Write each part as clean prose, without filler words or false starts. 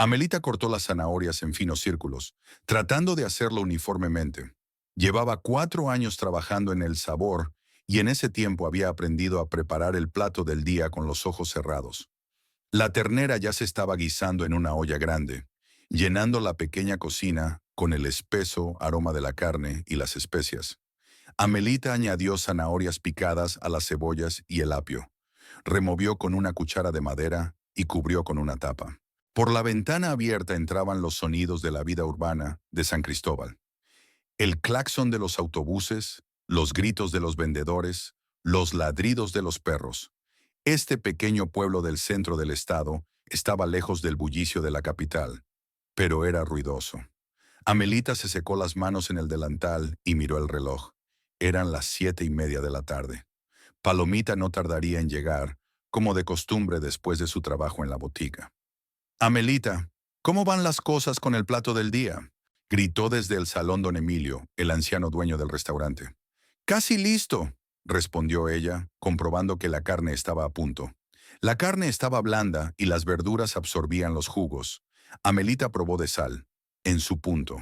Amelita cortó las zanahorias en finos círculos, tratando de hacerlo uniformemente. Llevaba 4 años trabajando en el sabor y en ese tiempo había aprendido a preparar el plato del día con los ojos cerrados. La ternera ya se estaba guisando en una olla grande, llenando la pequeña cocina con el espeso aroma de la carne y las especias. Amelita añadió zanahorias picadas a las cebollas y el apio. Removió con una cuchara de madera y cubrió con una tapa. Por la ventana abierta entraban los sonidos de la vida urbana de San Cristóbal. El claxon de los autobuses, los gritos de los vendedores, los ladridos de los perros. Este pequeño pueblo del centro del estado estaba lejos del bullicio de la capital, pero era ruidoso. Amelita se secó las manos en el delantal y miró el reloj. Eran las 7:30 de la tarde. Palomita no tardaría en llegar, como de costumbre después de su trabajo en la botica. Amelita, ¿cómo van las cosas con el plato del día?, gritó desde el salón don Emilio, el anciano dueño del restaurante. Casi listo, respondió ella, comprobando que la carne estaba a punto. La carne estaba blanda y las verduras absorbían los jugos. Amelita probó de sal, en su punto.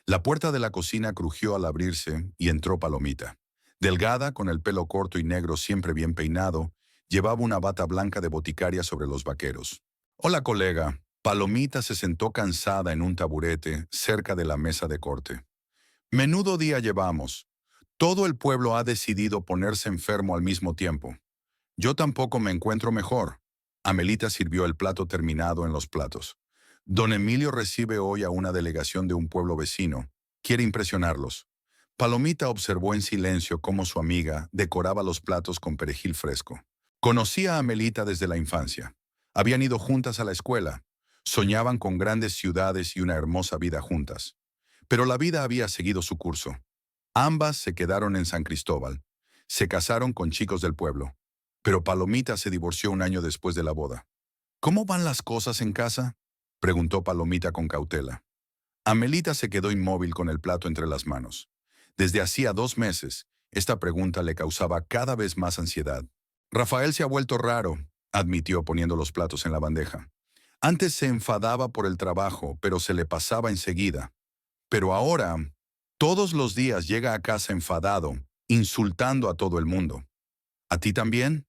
La puerta de la cocina crujió al abrirse y entró Palomita. Delgada, con el pelo corto y negro siempre bien peinado, llevaba una bata blanca de boticaria sobre los vaqueros. Hola, colega. Palomita se sentó cansada en un taburete cerca de la mesa de corte. Menudo día llevamos. Todo el pueblo ha decidido ponerse enfermo al mismo tiempo. Yo tampoco me encuentro mejor. Amelita sirvió el plato terminado en los platos. Don Emilio recibe hoy a una delegación de un pueblo vecino. Quiere impresionarlos. Palomita observó en silencio cómo su amiga decoraba los platos con perejil fresco. Conocía a Amelita desde la infancia. Habían ido juntas a la escuela. Soñaban con grandes ciudades y una hermosa vida juntas. Pero la vida había seguido su curso. Ambas se quedaron en San Cristóbal. Se casaron con chicos del pueblo. Pero Palomita se divorció un año después de la boda. ¿Cómo van las cosas en casa?, preguntó Palomita con cautela. Amelita se quedó inmóvil con el plato entre las manos. Desde hacía 2 meses, esta pregunta le causaba cada vez más ansiedad. Rafael se ha vuelto raro, admitió poniendo los platos en la bandeja. Antes se enfadaba por el trabajo, pero se le pasaba enseguida. Pero ahora, todos los días llega a casa enfadado, insultando a todo el mundo. ¿A ti también?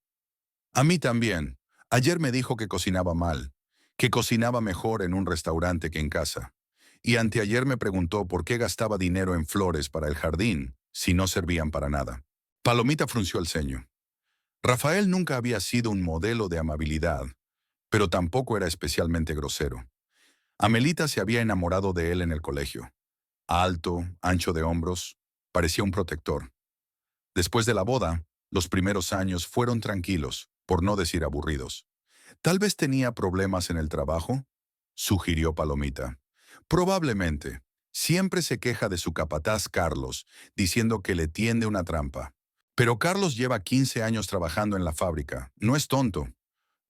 A mí también. Ayer me dijo que cocinaba mal, que cocinaba mejor en un restaurante que en casa. Y anteayer me preguntó por qué gastaba dinero en flores para el jardín, si no servían para nada. Palomita frunció el ceño. Rafael nunca había sido un modelo de amabilidad, pero tampoco era especialmente grosero. Amelita se había enamorado de él en el colegio. Alto, ancho de hombros, parecía un protector. Después de la boda, los primeros años fueron tranquilos, por no decir aburridos. Tal vez tenía problemas en el trabajo, sugirió Palomita. Probablemente. Siempre se queja de su capataz Carlos, diciendo que le tiende una trampa. Pero Carlos lleva 15 años trabajando en la fábrica. No es tonto.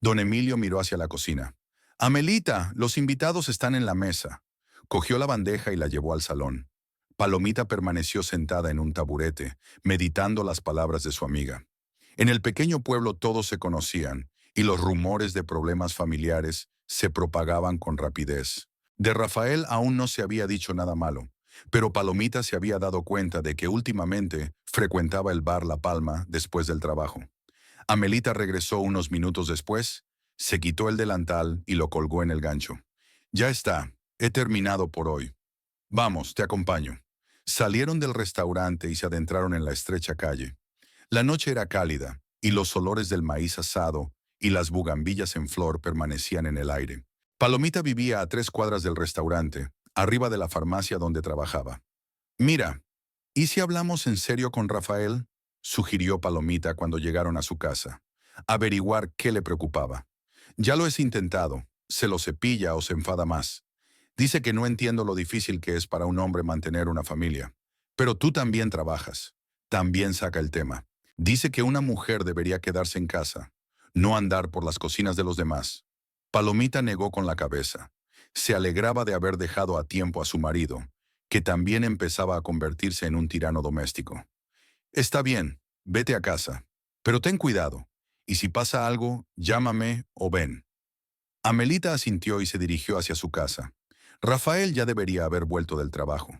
Don Emilio miró hacia la cocina. Amelita, los invitados están en la mesa. Cogió la bandeja y la llevó al salón. Palomita permaneció sentada en un taburete, meditando las palabras de su amiga. En el pequeño pueblo todos se conocían, y los rumores de problemas familiares se propagaban con rapidez. De Rafael aún no se había dicho nada malo, pero Palomita se había dado cuenta de que últimamente frecuentaba el bar La Palma después del trabajo. Amelita regresó unos minutos después, se quitó el delantal y lo colgó en el gancho. Ya está, he terminado por hoy. Vamos, te acompaño. Salieron del restaurante y se adentraron en la estrecha calle. La noche era cálida, y los olores del maíz asado y las bugambillas en flor permanecían en el aire. Palomita vivía a 3 cuadras del restaurante, arriba de la farmacia donde trabajaba. Mira, ¿y si hablamos en serio con Rafael?, sugirió Palomita cuando llegaron a su casa. Averiguar qué le preocupaba. Ya lo he intentado, se lo cepilla o se enfada más. Dice que no entiendo lo difícil que es para un hombre mantener una familia. Pero tú también trabajas. También saca el tema. Dice que una mujer debería quedarse en casa, no andar por las cocinas de los demás. Palomita negó con la cabeza. Se alegraba de haber dejado a tiempo a su marido, que también empezaba a convertirse en un tirano doméstico. Está bien, vete a casa, pero ten cuidado, y si pasa algo, llámame o ven. Amelita asintió y se dirigió hacia su casa. Rafael ya debería haber vuelto del trabajo.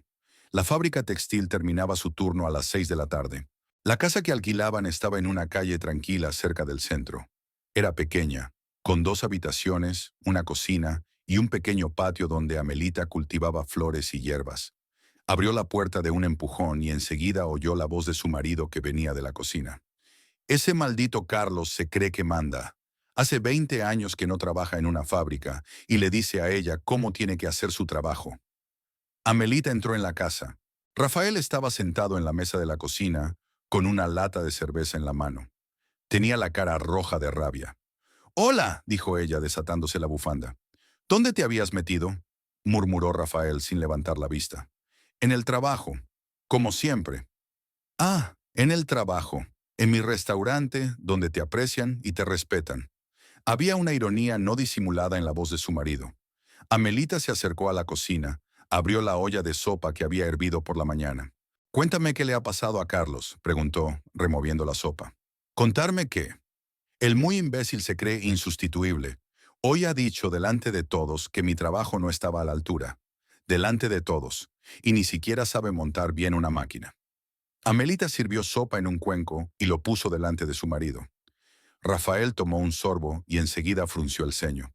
La fábrica textil terminaba su turno a las 6 de la tarde. La casa que alquilaban estaba en una calle tranquila cerca del centro. Era pequeña, con 2 habitaciones, una cocina y un pequeño patio donde Amelita cultivaba flores y hierbas. Abrió la puerta de un empujón y enseguida oyó la voz de su marido que venía de la cocina. Ese maldito Carlos se cree que manda. Hace 20 años que no trabaja en una fábrica y le dice a ella cómo tiene que hacer su trabajo. Amelita entró en la casa. Rafael estaba sentado en la mesa de la cocina con una lata de cerveza en la mano. Tenía la cara roja de rabia. «Hola», dijo ella desatándose la bufanda. «¿Dónde te habías metido?», murmuró Rafael sin levantar la vista. «En el trabajo, como siempre». «Ah, en el trabajo, en mi restaurante donde te aprecian y te respetan». Había una ironía no disimulada en la voz de su marido. Amelita se acercó a la cocina, abrió la olla de sopa que había hervido por la mañana. «Cuéntame qué le ha pasado a Carlos», preguntó, removiendo la sopa. «¿Contarme qué?». «El muy imbécil se cree insustituible. Hoy ha dicho delante de todos que mi trabajo no estaba a la altura. Delante de todos. Y ni siquiera sabe montar bien una máquina». Amelita sirvió sopa en un cuenco y lo puso delante de su marido. Rafael tomó un sorbo y enseguida frunció el ceño.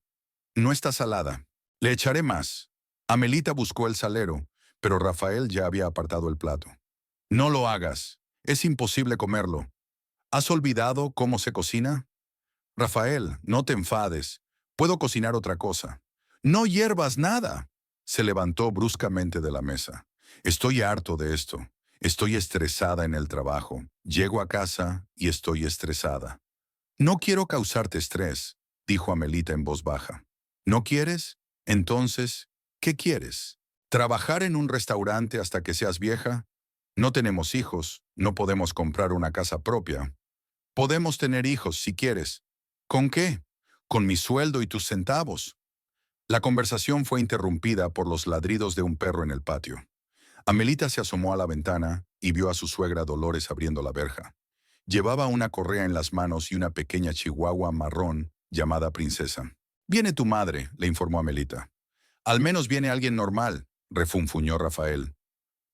«No está salada. Le echaré más». Amelita buscó el salero, pero Rafael ya había apartado el plato. «No lo hagas. Es imposible comerlo. ¿Has olvidado cómo se cocina?». «Rafael, no te enfades. Puedo cocinar otra cosa». «No hiervas nada». Se levantó bruscamente de la mesa. «Estoy harto de esto. Estoy estresada en el trabajo. Llego a casa y estoy estresada». «No quiero causarte estrés», dijo Amelita en voz baja. «¿No quieres? Entonces, ¿qué quieres? ¿Trabajar en un restaurante hasta que seas vieja? No tenemos hijos, no podemos comprar una casa propia. Podemos tener hijos si quieres. ¿Con qué? Con mi sueldo y tus centavos». La conversación fue interrumpida por los ladridos de un perro en el patio. Amelita se asomó a la ventana y vio a su suegra Dolores abriendo la verja. Llevaba una correa en las manos y una pequeña chihuahua marrón llamada Princesa. «Viene tu madre», le informó Amelita. «Al menos viene alguien normal», refunfuñó Rafael.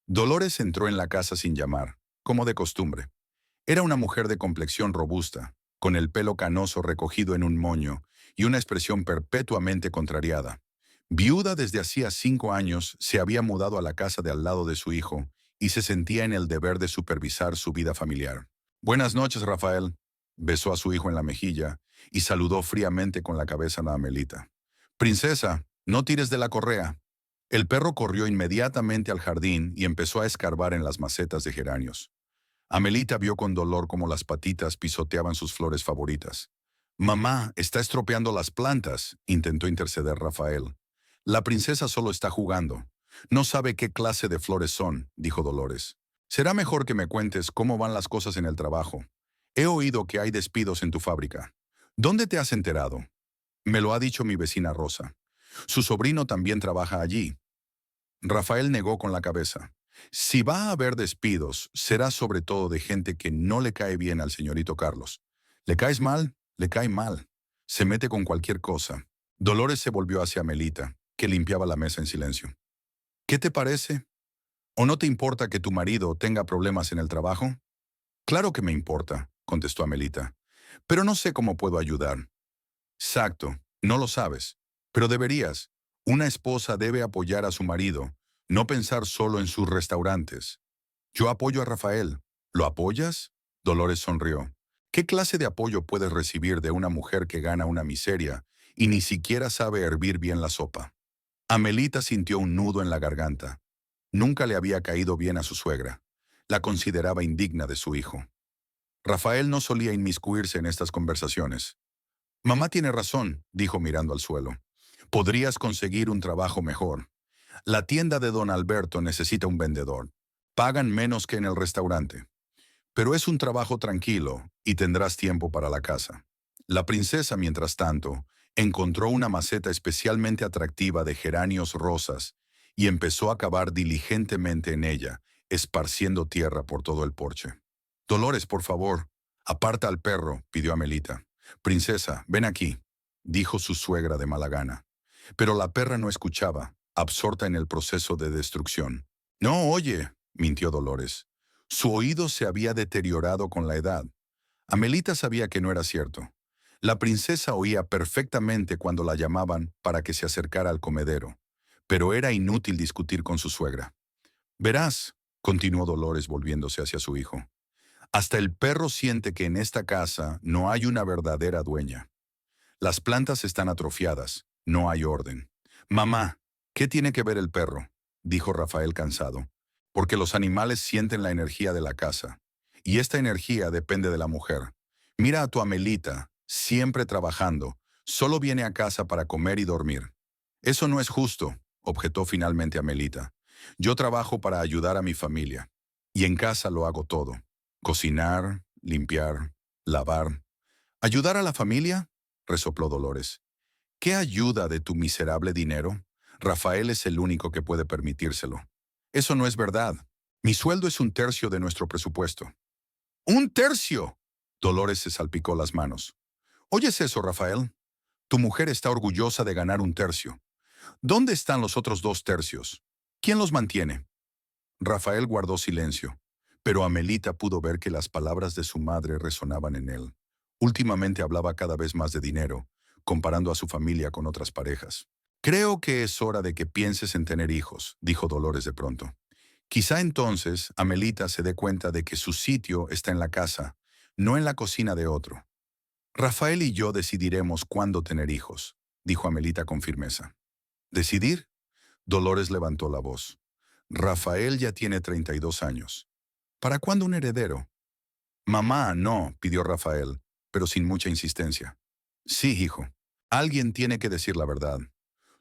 Dolores entró en la casa sin llamar, como de costumbre. Era una mujer de complexión robusta, con el pelo canoso recogido en un moño y una expresión perpetuamente contrariada. Viuda desde hacía 5 años, se había mudado a la casa de al lado de su hijo y se sentía en el deber de supervisar su vida familiar. «Buenas noches, Rafael». Besó a su hijo en la mejilla y saludó fríamente con la cabeza a Amelita. «Princesa, no tires de la correa». El perro corrió inmediatamente al jardín y empezó a escarbar en las macetas de geranios. Amelita vio con dolor cómo las patitas pisoteaban sus flores favoritas. «Mamá, está estropeando las plantas», intentó interceder Rafael. «La princesa solo está jugando. No sabe qué clase de flores son», dijo Dolores. «Será mejor que me cuentes cómo van las cosas en el trabajo. He oído que hay despidos en tu fábrica. ¿Dónde te has enterado?». «Me lo ha dicho mi vecina Rosa. Su sobrino también trabaja allí». Rafael negó con la cabeza. «Si va a haber despidos, será sobre todo de gente que no le cae bien al señorito Carlos. ¿Le caes mal? Le cae mal. Se mete con cualquier cosa». Dolores se volvió hacia Amelita, que limpiaba la mesa en silencio. «¿Qué te parece? ¿O no te importa que tu marido tenga problemas en el trabajo?». «Claro que me importa», contestó Amelita. «Pero no sé cómo puedo ayudar». «Exacto, no lo sabes. Pero deberías. Una esposa debe apoyar a su marido, no pensar solo en sus restaurantes». «Yo apoyo a Rafael». «¿Lo apoyas?». Dolores sonrió. «¿Qué clase de apoyo puedes recibir de una mujer que gana una miseria y ni siquiera sabe hervir bien la sopa?». Amelita sintió un nudo en la garganta. Nunca le había caído bien a su suegra. La consideraba indigna de su hijo. Rafael no solía inmiscuirse en estas conversaciones. «Mamá tiene razón», dijo mirando al suelo. «Podrías conseguir un trabajo mejor. La tienda de don Alberto necesita un vendedor. Pagan menos que en el restaurante. Pero es un trabajo tranquilo y tendrás tiempo para la casa». La princesa, mientras tanto, encontró una maceta especialmente atractiva de geranios rosas y empezó a cavar diligentemente en ella, esparciendo tierra por todo el porche. «Dolores, por favor, aparta al perro», pidió Amelita. «Princesa, ven aquí». dijo su suegra de mala gana. Pero la perra no escuchaba, absorta en el proceso de destrucción. No oye, mintió Dolores. Su oído se había deteriorado con la edad. Amelita sabía que no era cierto. La princesa oía perfectamente cuando la llamaban para que se acercara al comedero, pero era inútil discutir con su suegra. Verás, continuó Dolores volviéndose hacia su hijo, hasta el perro siente que en esta casa no hay una verdadera dueña. Las plantas están atrofiadas, no hay orden. Mamá, ¿qué tiene que ver el perro?, dijo Rafael cansado. Porque los animales sienten la energía de la casa, y esta energía depende de la mujer. Mira a tu Amelita, siempre trabajando, solo viene a casa para comer y dormir. Eso no es justo, objetó finalmente Amelita. Yo trabajo para ayudar a mi familia, y en casa lo hago todo. Cocinar, limpiar, lavar. ¿Ayudar a la familia?, resopló Dolores. ¿Qué ayuda de tu miserable dinero? Rafael es el único que puede permitírselo. Eso no es verdad. Mi sueldo es 1/3 de nuestro presupuesto. ¡1/3! Dolores se salpicó las manos. ¿Oyes eso, Rafael? Tu mujer está orgullosa de ganar 1/3. ¿Dónde están los otros 2/3? ¿Quién los mantiene? Rafael guardó silencio, pero Amelita pudo ver que las palabras de su madre resonaban en él. Últimamente hablaba cada vez más de dinero, comparando a su familia con otras parejas. Creo que es hora de que pienses en tener hijos, dijo Dolores de pronto. Quizá entonces Amelita se dé cuenta de que su sitio está en la casa, no en la cocina de otro. Rafael y yo decidiremos cuándo tener hijos, dijo Amelita con firmeza. ¿Decidir? Dolores levantó la voz. Rafael ya tiene 32 años. ¿Para cuándo un heredero? Mamá, no, pidió Rafael, pero sin mucha insistencia. Sí, hijo. Alguien tiene que decir la verdad.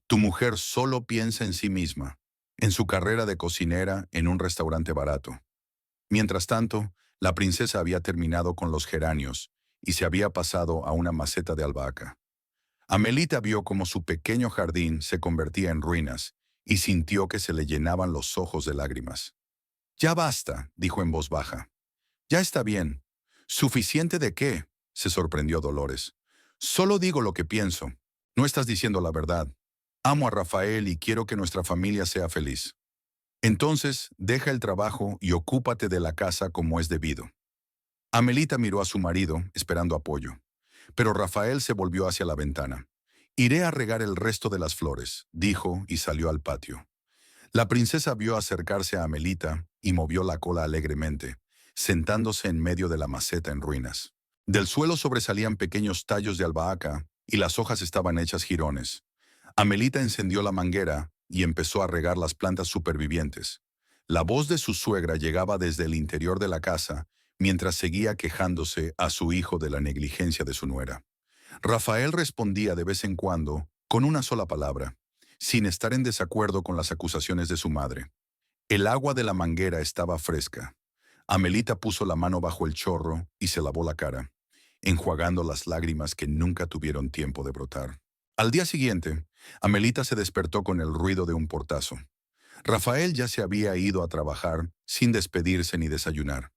Tu mujer solo piensa en sí misma, en su carrera de cocinera en un restaurante barato. Mientras tanto, la princesa había terminado con los geranios y se había pasado a una maceta de albahaca. Amelita vio cómo su pequeño jardín se convertía en ruinas y sintió que se le llenaban los ojos de lágrimas. Ya basta, dijo en voz baja. Ya está bien. ¿Suficiente de qué?, se sorprendió Dolores. Solo digo lo que pienso. No estás diciendo la verdad. Amo a Rafael y quiero que nuestra familia sea feliz. Entonces, deja el trabajo y ocúpate de la casa como es debido. Amelita miró a su marido, esperando apoyo. Pero Rafael se volvió hacia la ventana. Iré a regar el resto de las flores, dijo y salió al patio. La princesa vio acercarse a Amelita y movió la cola alegremente, sentándose en medio de la maceta en ruinas. Del suelo sobresalían pequeños tallos de albahaca y las hojas estaban hechas jirones. Amelita encendió la manguera y empezó a regar las plantas supervivientes. La voz de su suegra llegaba desde el interior de la casa mientras seguía quejándose a su hijo de la negligencia de su nuera. Rafael respondía de vez en cuando con una sola palabra, sin estar en desacuerdo con las acusaciones de su madre. El agua de la manguera estaba fresca. Amelita puso la mano bajo el chorro y se lavó la cara, enjuagando las lágrimas que nunca tuvieron tiempo de brotar. Al día siguiente, Amelita se despertó con el ruido de un portazo. Rafael ya se había ido a trabajar sin despedirse ni desayunar.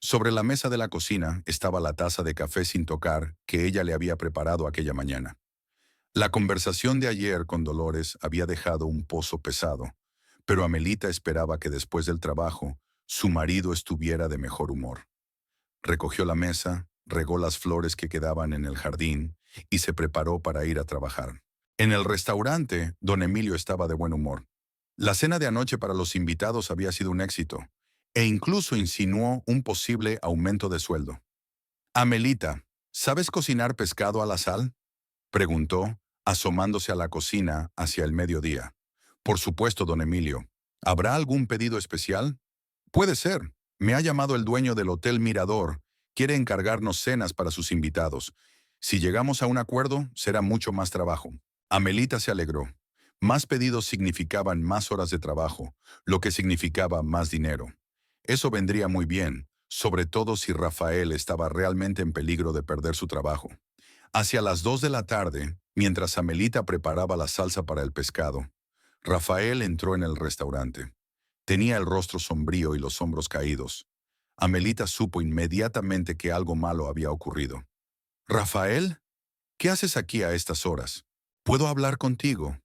Sobre la mesa de la cocina estaba la taza de café sin tocar que ella le había preparado aquella mañana. La conversación de ayer con Dolores había dejado un pozo pesado, pero Amelita esperaba que después del trabajo su marido estuviera de mejor humor. Recogió la mesa, regó las flores que quedaban en el jardín y se preparó para ir a trabajar. En el restaurante, don Emilio estaba de buen humor. La cena de anoche para los invitados había sido un éxito, e incluso insinuó un posible aumento de sueldo. Amelita, ¿sabes cocinar pescado a la sal?, preguntó, asomándose a la cocina hacia el mediodía. Por supuesto, don Emilio. ¿Habrá algún pedido especial? Puede ser. Me ha llamado el dueño del Hotel Mirador. Quiere encargarnos cenas para sus invitados. Si llegamos a un acuerdo, será mucho más trabajo. Amelita se alegró. Más pedidos significaban más horas de trabajo, lo que significaba más dinero. Eso vendría muy bien, sobre todo si Rafael estaba realmente en peligro de perder su trabajo. Hacia las 2 de la tarde, mientras Amelita preparaba la salsa para el pescado, Rafael entró en el restaurante. Tenía el rostro sombrío y los hombros caídos. Amelita supo inmediatamente que algo malo había ocurrido. ¿Rafael? ¿Qué haces aquí a estas horas? ¿Puedo hablar contigo?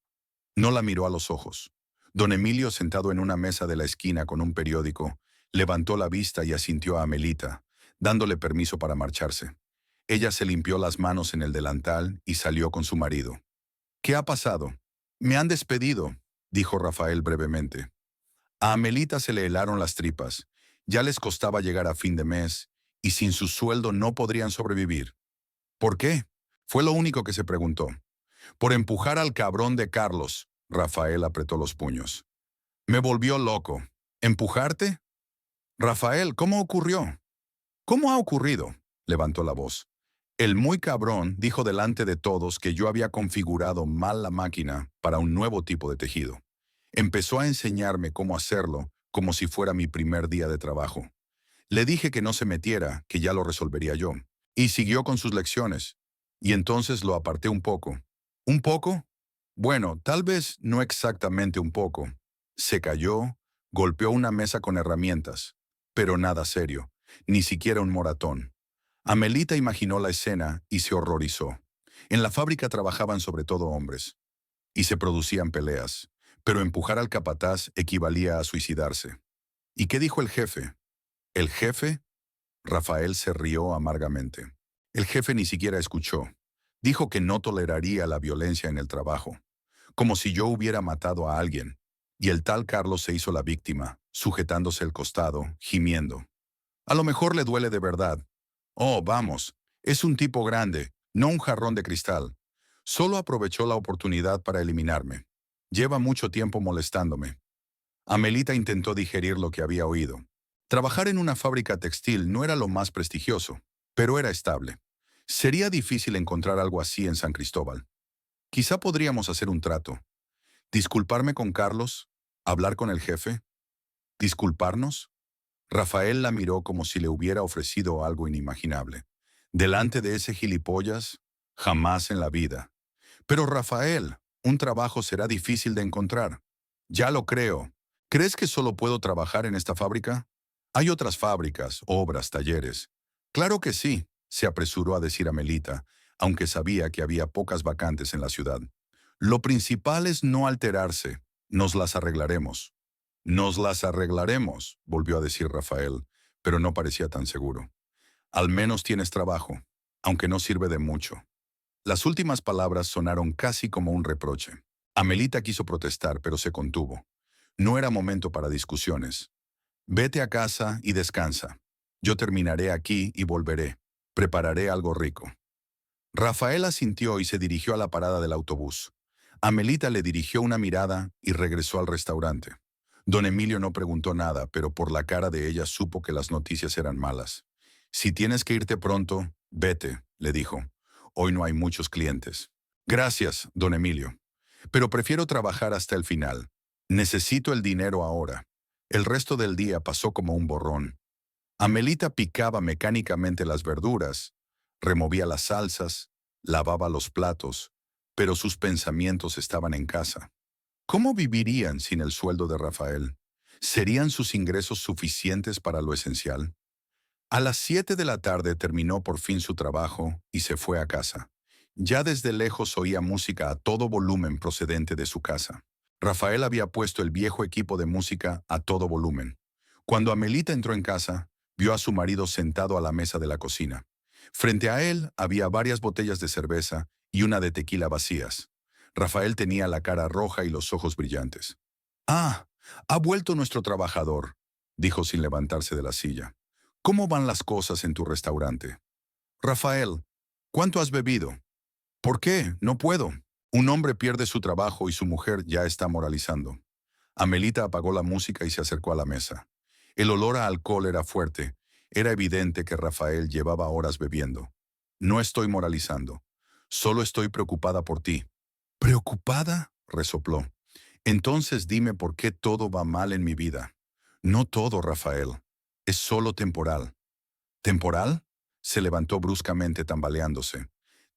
No la miró a los ojos. Don Emilio, sentado en una mesa de la esquina con un periódico, levantó la vista y asintió a Amelita, dándole permiso para marcharse. Ella se limpió las manos en el delantal y salió con su marido. ¿Qué ha pasado? Me han despedido, dijo Rafael brevemente. A Amelita se le helaron las tripas. Ya les costaba llegar a fin de mes, y sin su sueldo no podrían sobrevivir. ¿Por qué? Fue lo único que se preguntó. Por empujar al cabrón de Carlos. Rafael apretó los puños. Me volvió loco. ¿Empujarte? Rafael, ¿cómo ocurrió? ¿Cómo ha ocurrido? Levantó la voz. El muy cabrón dijo delante de todos que yo había configurado mal la máquina para un nuevo tipo de tejido. Empezó a enseñarme cómo hacerlo, como si fuera mi primer día de trabajo. Le dije que no se metiera, que ya lo resolvería yo. Y siguió con sus lecciones. Y entonces lo aparté un poco. ¿Un poco? Bueno, tal vez no exactamente un poco. Se cayó, golpeó una mesa con herramientas, pero nada serio, ni siquiera un moratón. Amelita imaginó la escena y se horrorizó. En la fábrica trabajaban sobre todo hombres, y se producían peleas, pero empujar al capataz equivalía a suicidarse. ¿Y qué dijo el jefe? ¿El jefe? Rafael se rió amargamente. El jefe ni siquiera escuchó. Dijo que no toleraría la violencia en el trabajo, como si yo hubiera matado a alguien. Y el tal Carlos se hizo la víctima, sujetándose el costado, gimiendo. A lo mejor le duele de verdad. Oh, vamos, es un tipo grande, no un jarrón de cristal. Solo aprovechó la oportunidad para eliminarme. Lleva mucho tiempo molestándome. Amelita intentó digerir lo que había oído. Trabajar en una fábrica textil no era lo más prestigioso, pero era estable. Sería difícil encontrar algo así en San Cristóbal. Quizá podríamos hacer un trato. ¿Disculparme con Carlos? ¿Hablar con el jefe? ¿Disculparnos? Rafael la miró como si le hubiera ofrecido algo inimaginable. Delante de ese gilipollas, jamás en la vida. Pero Rafael, un trabajo será difícil de encontrar. Ya lo creo. ¿Crees que solo puedo trabajar en esta fábrica? Hay otras fábricas, obras, talleres. Claro que sí, se apresuró a decir Amelita, aunque sabía que había pocas vacantes en la ciudad. Lo principal es no alterarse. Nos las arreglaremos. Nos las arreglaremos, volvió a decir Rafael, pero no parecía tan seguro. Al menos tienes trabajo, aunque no sirve de mucho. Las últimas palabras sonaron casi como un reproche. Amelita quiso protestar, pero se contuvo. No era momento para discusiones. Vete a casa y descansa. Yo terminaré aquí y volveré. Prepararé algo rico. Rafael asintió y se dirigió a la parada del autobús. Amelita le dirigió una mirada y regresó al restaurante. Don Emilio no preguntó nada, pero por la cara de ella supo que las noticias eran malas. Si tienes que irte pronto, vete, le dijo. Hoy no hay muchos clientes. Gracias, don Emilio. Pero prefiero trabajar hasta el final. Necesito el dinero ahora. El resto del día pasó como un borrón. Amelita picaba mecánicamente las verduras, removía las salsas, lavaba los platos, pero sus pensamientos estaban en casa. ¿Cómo vivirían sin el sueldo de Rafael? ¿Serían sus ingresos suficientes para lo esencial? A las 7 de la tarde terminó por fin su trabajo y se fue a casa. Ya desde lejos oía música a todo volumen procedente de su casa. Rafael había puesto el viejo equipo de música a todo volumen. Cuando Amelita entró en casa, vio a su marido sentado a la mesa de la cocina. Frente a él había varias botellas de cerveza y una de tequila vacías. Rafael tenía la cara roja y los ojos brillantes. «Ah, ha vuelto nuestro trabajador», dijo sin levantarse de la silla. «¿Cómo van las cosas en tu restaurante?» «Rafael, ¿cuánto has bebido?» «¿Por qué? No puedo». Un hombre pierde su trabajo y su mujer ya está moralizando. Amelita apagó la música y se acercó a la mesa. El olor a alcohol era fuerte. Era evidente que Rafael llevaba horas bebiendo. «No estoy moralizando. Solo estoy preocupada por ti». «¿Preocupada?», resopló. «Entonces dime por qué todo va mal en mi vida». «No todo, Rafael. Es solo temporal». «¿Temporal?», se levantó bruscamente tambaleándose.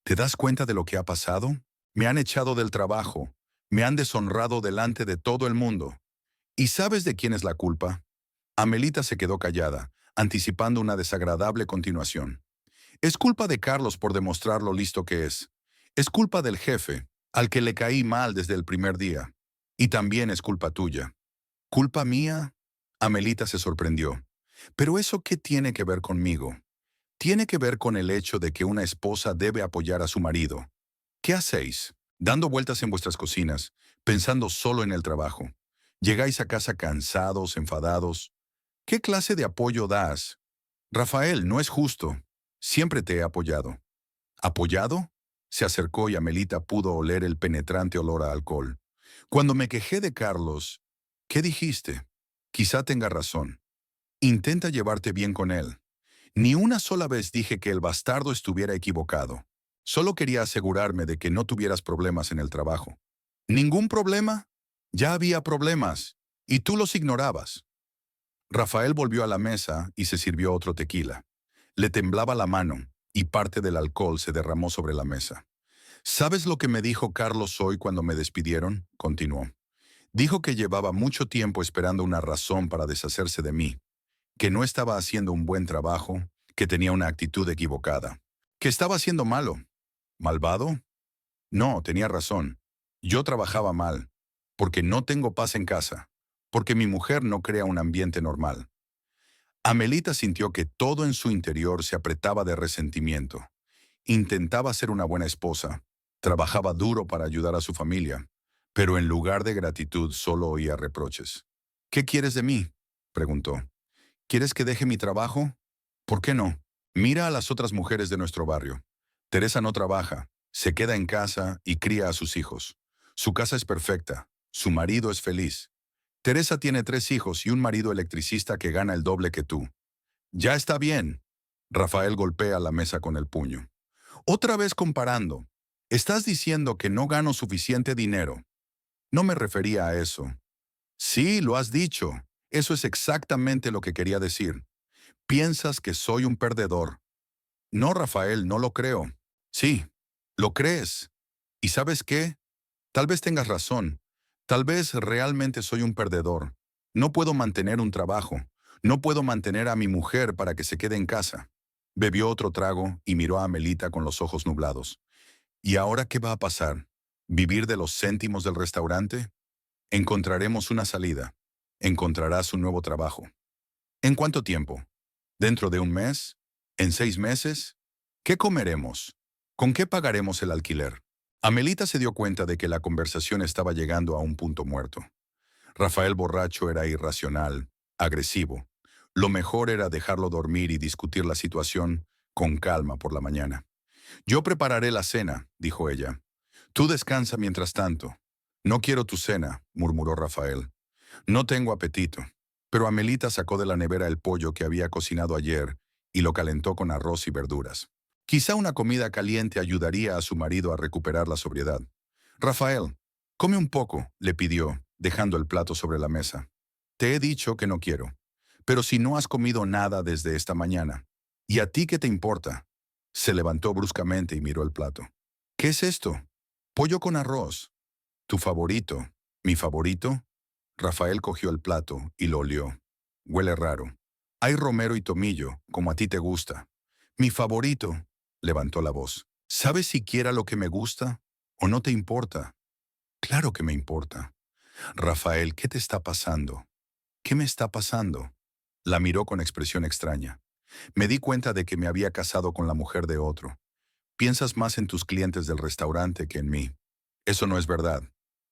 «¿Te das cuenta de lo que ha pasado? Me han echado del trabajo. Me han deshonrado delante de todo el mundo. ¿Y sabes de quién es la culpa?». Amelita se quedó callada, anticipando una desagradable continuación. «Es culpa de Carlos por demostrar lo listo que es. Es culpa del jefe, al que le caí mal desde el primer día. Y también es culpa tuya. ¿Culpa mía? Amelita se sorprendió. ¿Pero eso qué tiene que ver conmigo? Tiene que ver con el hecho de que una esposa debe apoyar a su marido. ¿Qué hacéis? Dando vueltas en vuestras cocinas, pensando solo en el trabajo. Llegáis a casa cansados, enfadados. ¿Qué clase de apoyo das? Rafael, no es justo. Siempre te he apoyado. ¿Apoyado? Se acercó y Amelita pudo oler el penetrante olor a alcohol. Cuando me quejé de Carlos, ¿qué dijiste? Quizá tenga razón. Intenta llevarte bien con él. Ni una sola vez dije que el bastardo estuviera equivocado. Solo quería asegurarme de que no tuvieras problemas en el trabajo. ¿Ningún problema? Ya había problemas, y tú los ignorabas. Rafael volvió a la mesa y se sirvió otro tequila. Le temblaba la mano, y parte del alcohol se derramó sobre la mesa. ¿Sabes lo que me dijo Carlos hoy cuando me despidieron? Continuó. Dijo que llevaba mucho tiempo esperando una razón para deshacerse de mí, que no estaba haciendo un buen trabajo, que tenía una actitud equivocada, que estaba haciendo malo. ¿Malvado? No, tenía razón. Yo trabajaba mal, porque no tengo paz en casa, porque mi mujer no crea un ambiente normal. Amelita sintió que todo en su interior se apretaba de resentimiento. Intentaba ser una buena esposa, trabajaba duro para ayudar a su familia, pero en lugar de gratitud solo oía reproches. ¿Qué quieres de mí? Preguntó. ¿Quieres que deje mi trabajo? ¿Por qué no? Mira a las otras mujeres de nuestro barrio. Teresa no trabaja, se queda en casa y cría a sus hijos. Su casa es perfecta, su marido es feliz. Teresa tiene 3 hijos y un marido electricista que gana el doble que tú. Ya está bien. Rafael golpea la mesa con el puño. Otra vez comparando. Estás diciendo que no gano suficiente dinero. No me refería a eso. Sí, lo has dicho. Eso es exactamente lo que quería decir. Piensas que soy un perdedor. No, Rafael, no lo creo. Sí, lo crees. ¿Y sabes qué? Tal vez tengas razón. Tal vez realmente soy un perdedor. No puedo mantener un trabajo. No puedo mantener a mi mujer para que se quede en casa. Bebió otro trago y miró a Amelita con los ojos nublados. ¿Y ahora qué va a pasar? ¿Vivir de los céntimos del restaurante? Encontraremos una salida. Encontrarás un nuevo trabajo. ¿En cuánto tiempo? ¿Dentro de un mes? ¿En 6 meses? ¿Qué comeremos? ¿Con qué pagaremos el alquiler? Amelita se dio cuenta de que la conversación estaba llegando a un punto muerto. Rafael borracho era irracional, agresivo. Lo mejor era dejarlo dormir y discutir la situación con calma por la mañana. Yo prepararé la cena, dijo ella. Tú descansa mientras tanto. No quiero tu cena, murmuró Rafael. No tengo apetito. Pero Amelita sacó de la nevera el pollo que había cocinado ayer y lo calentó con arroz y verduras. Quizá una comida caliente ayudaría a su marido a recuperar la sobriedad. Rafael, come un poco, le pidió, dejando el plato sobre la mesa. Te he dicho que no quiero. Pero si no has comido nada desde esta mañana, ¿y a ti qué te importa? Se levantó bruscamente y miró el plato. ¿Qué es esto? Pollo con arroz. ¿Tu favorito? ¿Mi favorito? Rafael cogió el plato y lo olió. Huele raro. Hay romero y tomillo, como a ti te gusta. Mi favorito, levantó la voz. ¿Sabes siquiera lo que me gusta? ¿O no te importa? Claro que me importa. Rafael, ¿qué te está pasando? ¿Qué me está pasando? La miró con expresión extraña. Me di cuenta de que me había casado con la mujer de otro. Piensas más en tus clientes del restaurante que en mí. Eso no es verdad.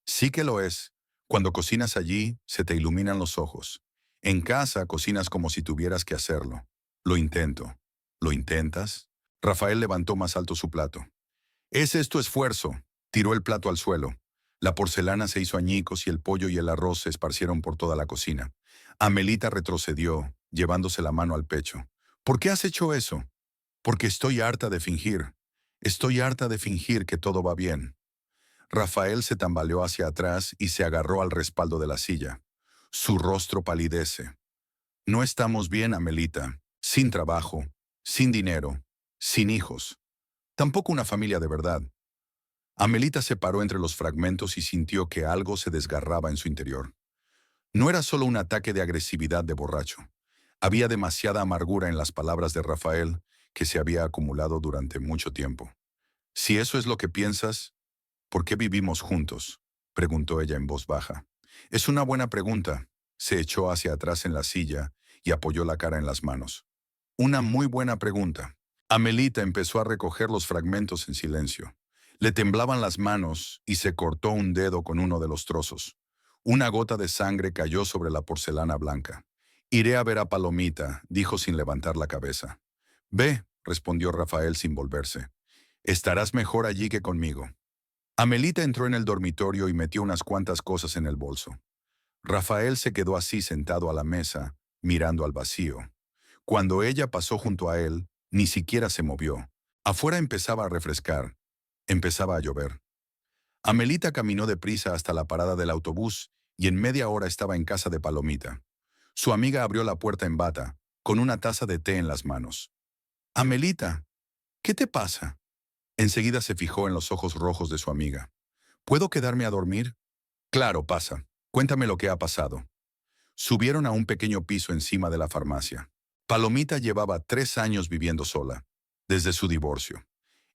Sí que lo es. Cuando cocinas allí, se te iluminan los ojos. En casa cocinas como si tuvieras que hacerlo. Lo intento. ¿Lo intentas? Rafael levantó más alto su plato. Ese es tu esfuerzo. Tiró el plato al suelo. La porcelana se hizo añicos y el pollo y el arroz se esparcieron por toda la cocina. Amelita retrocedió, llevándose la mano al pecho. ¿Por qué has hecho eso? Porque estoy harta de fingir. Estoy harta de fingir que todo va bien. Rafael se tambaleó hacia atrás y se agarró al respaldo de la silla. Su rostro palidece. No estamos bien, Amelita. Sin trabajo, sin dinero, sin hijos. Tampoco una familia de verdad. Amelita se paró entre los fragmentos y sintió que algo se desgarraba en su interior. No era solo un ataque de agresividad de borracho. Había demasiada amargura en las palabras de Rafael que se había acumulado durante mucho tiempo. Si eso es lo que piensas, ¿por qué vivimos juntos?, preguntó ella en voz baja. Es una buena pregunta. Se echó hacia atrás en la silla y apoyó la cara en las manos. Una muy buena pregunta. Amelita empezó a recoger los fragmentos en silencio. Le temblaban las manos y se cortó un dedo con uno de los trozos. Una gota de sangre cayó sobre la porcelana blanca. Iré a ver a Palomita, dijo sin levantar la cabeza. Ve, respondió Rafael sin volverse. Estarás mejor allí que conmigo. Amelita entró en el dormitorio y metió unas cuantas cosas en el bolso. Rafael se quedó así sentado a la mesa, mirando al vacío. Cuando ella pasó junto a él, ni siquiera se movió. Afuera empezaba a refrescar. Empezaba a llover. Amelita caminó deprisa hasta la parada del autobús y en media hora estaba en casa de Palomita. Su amiga abrió la puerta en bata, con una taza de té en las manos. Amelita, ¿qué te pasa? Enseguida se fijó en los ojos rojos de su amiga. ¿Puedo quedarme a dormir? Claro, pasa. Cuéntame lo que ha pasado. Subieron a un pequeño piso encima de la farmacia. Palomita llevaba 3 años viviendo sola, desde su divorcio.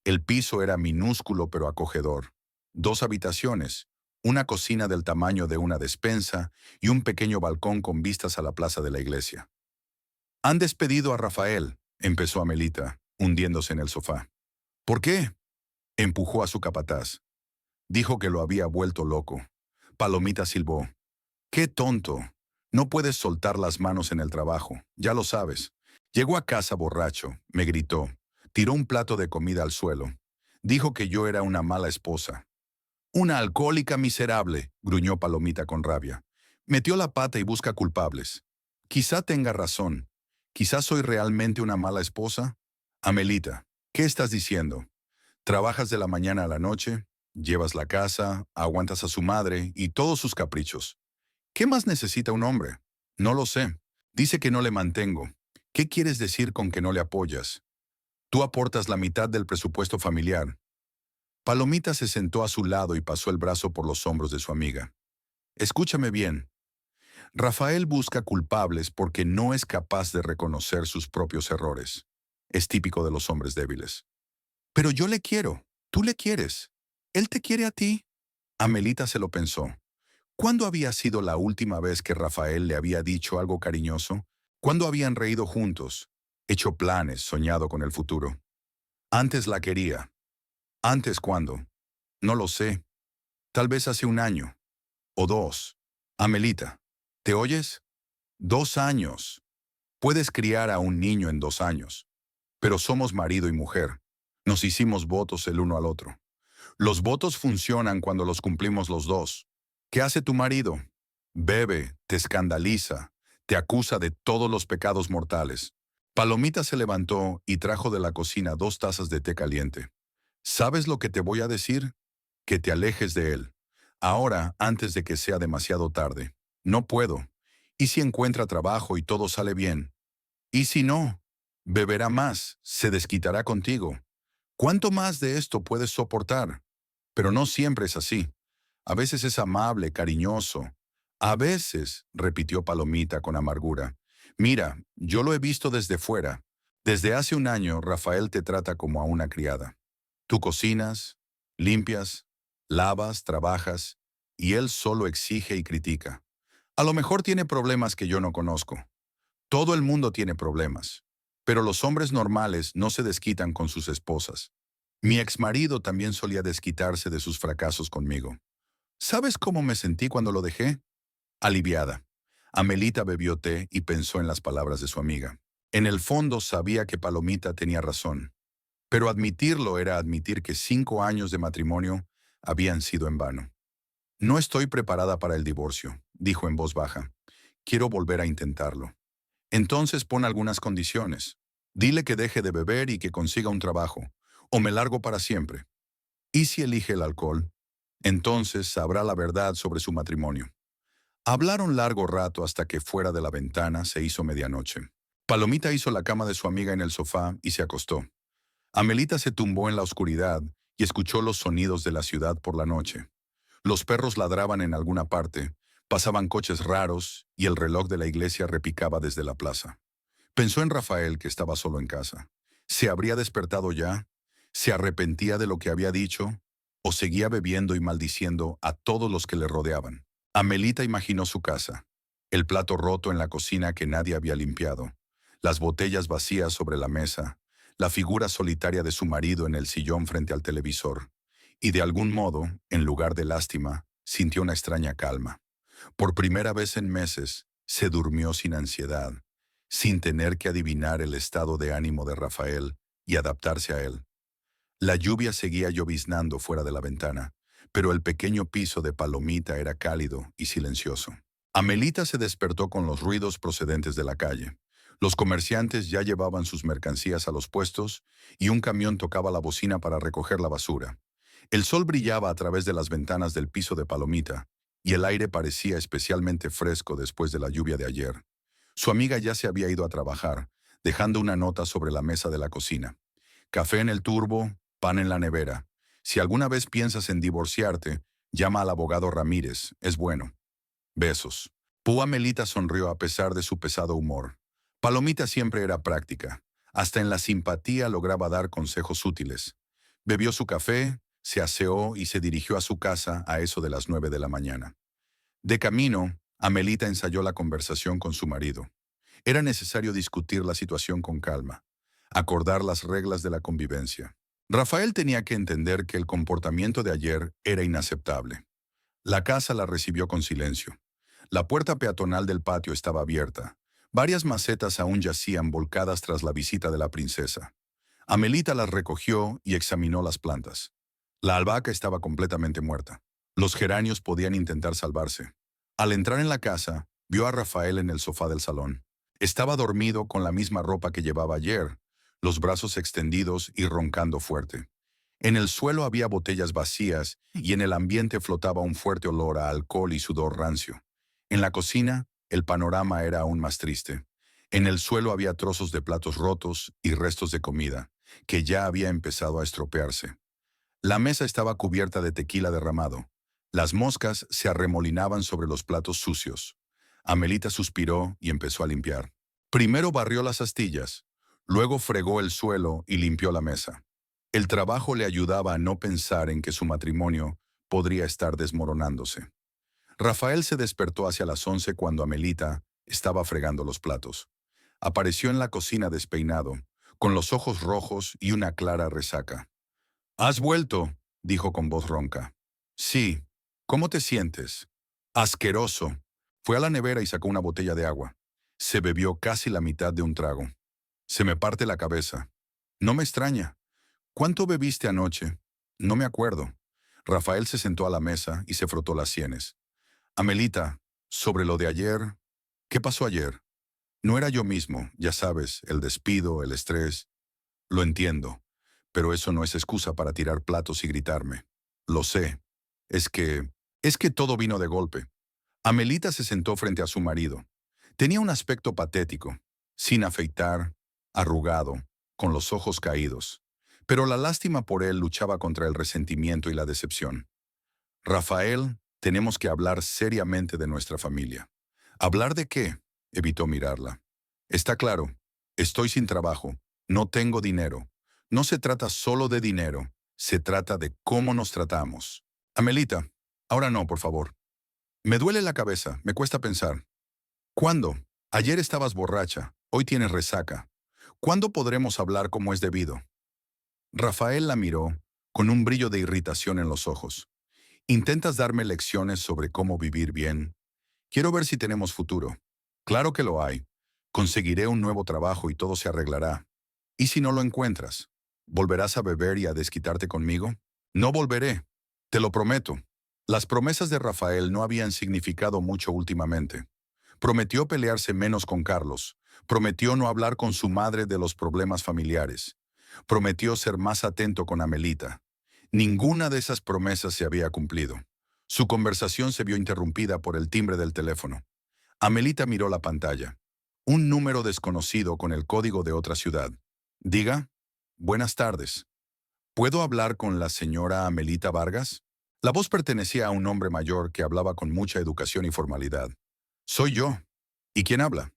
El piso era minúsculo pero acogedor. 2 habitaciones, una cocina del tamaño de una despensa y un pequeño balcón con vistas a la plaza de la iglesia. Han despedido a Rafael, empezó Amelita, hundiéndose en el sofá. ¿Por qué? Empujó a su capataz. Dijo que lo había vuelto loco. Palomita silbó. ¡Qué tonto! No puedes soltar las manos en el trabajo, ya lo sabes. Llegó a casa borracho, me gritó. Tiró un plato de comida al suelo. Dijo que yo era una mala esposa. Una alcohólica miserable, gruñó Palomita con rabia. Metió la pata y busca culpables. Quizá tenga razón. Quizá soy realmente una mala esposa. Amelita, ¿qué estás diciendo? Trabajas de la mañana a la noche, llevas la casa, aguantas a su madre y todos sus caprichos. ¿Qué más necesita un hombre? No lo sé. Dice que no le mantengo. ¿Qué quieres decir con que no le apoyas? Tú aportas la mitad del presupuesto familiar. Palomita se sentó a su lado y pasó el brazo por los hombros de su amiga. Escúchame bien. Rafael busca culpables porque no es capaz de reconocer sus propios errores. Es típico de los hombres débiles. Pero yo le quiero. Tú le quieres. ¿Él te quiere a ti? Amelita se lo pensó. ¿Cuándo había sido la última vez que Rafael le había dicho algo cariñoso? ¿Cuándo habían reído juntos, hecho planes, soñado con el futuro? Antes la quería. ¿Antes cuándo? No lo sé. Tal vez hace 1 año. O 2. Amelita, ¿te oyes? 2 años. Puedes criar a un niño en 2 años. Pero somos marido y mujer. Nos hicimos votos el uno al otro. Los votos funcionan cuando los cumplimos los dos. ¿Qué hace tu marido? Bebe, te escandaliza, te acusa de todos los pecados mortales. Palomita se levantó y trajo de la cocina 2 tazas de té caliente. ¿Sabes lo que te voy a decir? Que te alejes de él. Ahora, antes de que sea demasiado tarde. No puedo. ¿Y si encuentra trabajo y todo sale bien? ¿Y si no? Beberá más, se desquitará contigo. ¿Cuánto más de esto puedes soportar? Pero no siempre es así. A veces es amable, cariñoso. A veces, repitió Palomita con amargura. Mira, yo lo he visto desde fuera. Desde hace 1 año, Rafael te trata como a una criada. Tú cocinas, limpias, lavas, trabajas, y él solo exige y critica. A lo mejor tiene problemas que yo no conozco. Todo el mundo tiene problemas. Pero los hombres normales no se desquitan con sus esposas. Mi exmarido también solía desquitarse de sus fracasos conmigo. ¿Sabes cómo me sentí cuando lo dejé? Aliviada. Amelita bebió té y pensó en las palabras de su amiga. En el fondo sabía que Palomita tenía razón, pero admitirlo era admitir que 5 años de matrimonio habían sido en vano. No estoy preparada para el divorcio, dijo en voz baja. Quiero volver a intentarlo. Entonces pon algunas condiciones. Dile que deje de beber y que consiga un trabajo, o me largo para siempre. ¿Y si elige el alcohol? Entonces sabrá la verdad sobre su matrimonio. Hablaron largo rato hasta que fuera de la ventana se hizo medianoche. Palomita hizo la cama de su amiga en el sofá y se acostó. Amelita se tumbó en la oscuridad y escuchó los sonidos de la ciudad por la noche. Los perros ladraban en alguna parte, pasaban coches raros y el reloj de la iglesia repicaba desde la plaza. Pensó en Rafael, que estaba solo en casa. ¿Se habría despertado ya? ¿Se arrepentía de lo que había dicho o seguía bebiendo y maldiciendo a todos los que le rodeaban? Amelita imaginó su casa, el plato roto en la cocina que nadie había limpiado, las botellas vacías sobre la mesa, la figura solitaria de su marido en el sillón frente al televisor, y de algún modo, en lugar de lástima, sintió una extraña calma. Por primera vez en meses, se durmió sin ansiedad, sin tener que adivinar el estado de ánimo de Rafael y adaptarse a él. La lluvia seguía lloviznando fuera de la ventana, pero el pequeño piso de Palomita era cálido y silencioso. Amelita se despertó con los ruidos procedentes de la calle. Los comerciantes ya llevaban sus mercancías a los puestos y un camión tocaba la bocina para recoger la basura. El sol brillaba a través de las ventanas del piso de Palomita y el aire parecía especialmente fresco después de la lluvia de ayer. Su amiga ya se había ido a trabajar, dejando una nota sobre la mesa de la cocina. Café en el turbo, pan en la nevera. Si alguna vez piensas en divorciarte, llama al abogado Ramírez, es bueno. Besos. Púa Melita sonrió a pesar de su pesado humor. Palomita siempre era práctica. Hasta en la simpatía lograba dar consejos útiles. Bebió su café, se aseó y se dirigió a su casa a eso de las 9 de la mañana. De camino, Amelita ensayó la conversación con su marido. Era necesario discutir la situación con calma, acordar las reglas de la convivencia. Rafael tenía que entender que el comportamiento de ayer era inaceptable. La casa la recibió con silencio. La puerta peatonal del patio estaba abierta. Varias macetas aún yacían volcadas tras la visita de la princesa. Amelita las recogió y examinó las plantas. La albahaca estaba completamente muerta. Los geranios podían intentar salvarse. Al entrar en la casa, vio a Rafael en el sofá del salón. Estaba dormido con la misma ropa que llevaba ayer, los brazos extendidos y roncando fuerte. En el suelo había botellas vacías y en el ambiente flotaba un fuerte olor a alcohol y sudor rancio. En la cocina, el panorama era aún más triste. En el suelo había trozos de platos rotos y restos de comida, que ya había empezado a estropearse. La mesa estaba cubierta de tequila derramado. Las moscas se arremolinaban sobre los platos sucios. Amelita suspiró y empezó a limpiar. Primero barrió las astillas, luego fregó el suelo y limpió la mesa. El trabajo le ayudaba a no pensar en que su matrimonio podría estar desmoronándose. Rafael se despertó hacia las 11 cuando Amelita estaba fregando los platos. Apareció en la cocina despeinado, con los ojos rojos y una clara resaca. «¿Has vuelto?», dijo con voz ronca. «Sí. ¿Cómo te sientes?» «Asqueroso». Fue a la nevera y sacó una botella de agua. Se bebió casi la mitad de un trago. «Se me parte la cabeza». «No me extraña. ¿Cuánto bebiste anoche?» «No me acuerdo». Rafael se sentó a la mesa y se frotó las sienes. «Amelita, sobre lo de ayer, ¿qué pasó ayer?» «No era yo mismo, ya sabes, el despido, el estrés». «Lo entiendo, pero eso no es excusa para tirar platos y gritarme». «Lo sé. Es que... es que todo vino de golpe». Amelita se sentó frente a su marido. Tenía un aspecto patético, sin afeitar, arrugado, con los ojos caídos. Pero la lástima por él luchaba contra el resentimiento y la decepción. «Rafael, tenemos que hablar seriamente de nuestra familia». «¿Hablar de qué?», evitó mirarla. «Está claro, estoy sin trabajo, no tengo dinero. No se trata solo de dinero, se trata de cómo nos tratamos». «Amelita, ahora no, por favor. Me duele la cabeza, me cuesta pensar». «¿Cuándo? Ayer estabas borracha, hoy tienes resaca. ¿Cuándo podremos hablar como es debido?» Rafael la miró, con un brillo de irritación en los ojos. «¿Intentas darme lecciones sobre cómo vivir bien? Quiero ver si tenemos futuro». «Claro que lo hay. Conseguiré un nuevo trabajo y todo se arreglará». «¿Y si no lo encuentras? ¿Volverás a beber y a desquitarte conmigo?» «No volveré. Te lo prometo». Las promesas de Rafael no habían significado mucho últimamente. Prometió pelearse menos con Carlos. Prometió no hablar con su madre de los problemas familiares. Prometió ser más atento con Amelita. Ninguna de esas promesas se había cumplido. Su conversación se vio interrumpida por el timbre del teléfono. Amelita miró la pantalla. Un número desconocido con el código de otra ciudad. «Diga». «Buenas tardes. ¿Puedo hablar con la señora Amelita Vargas?» La voz pertenecía a un hombre mayor que hablaba con mucha educación y formalidad. «Soy yo». «¿Y quién habla?»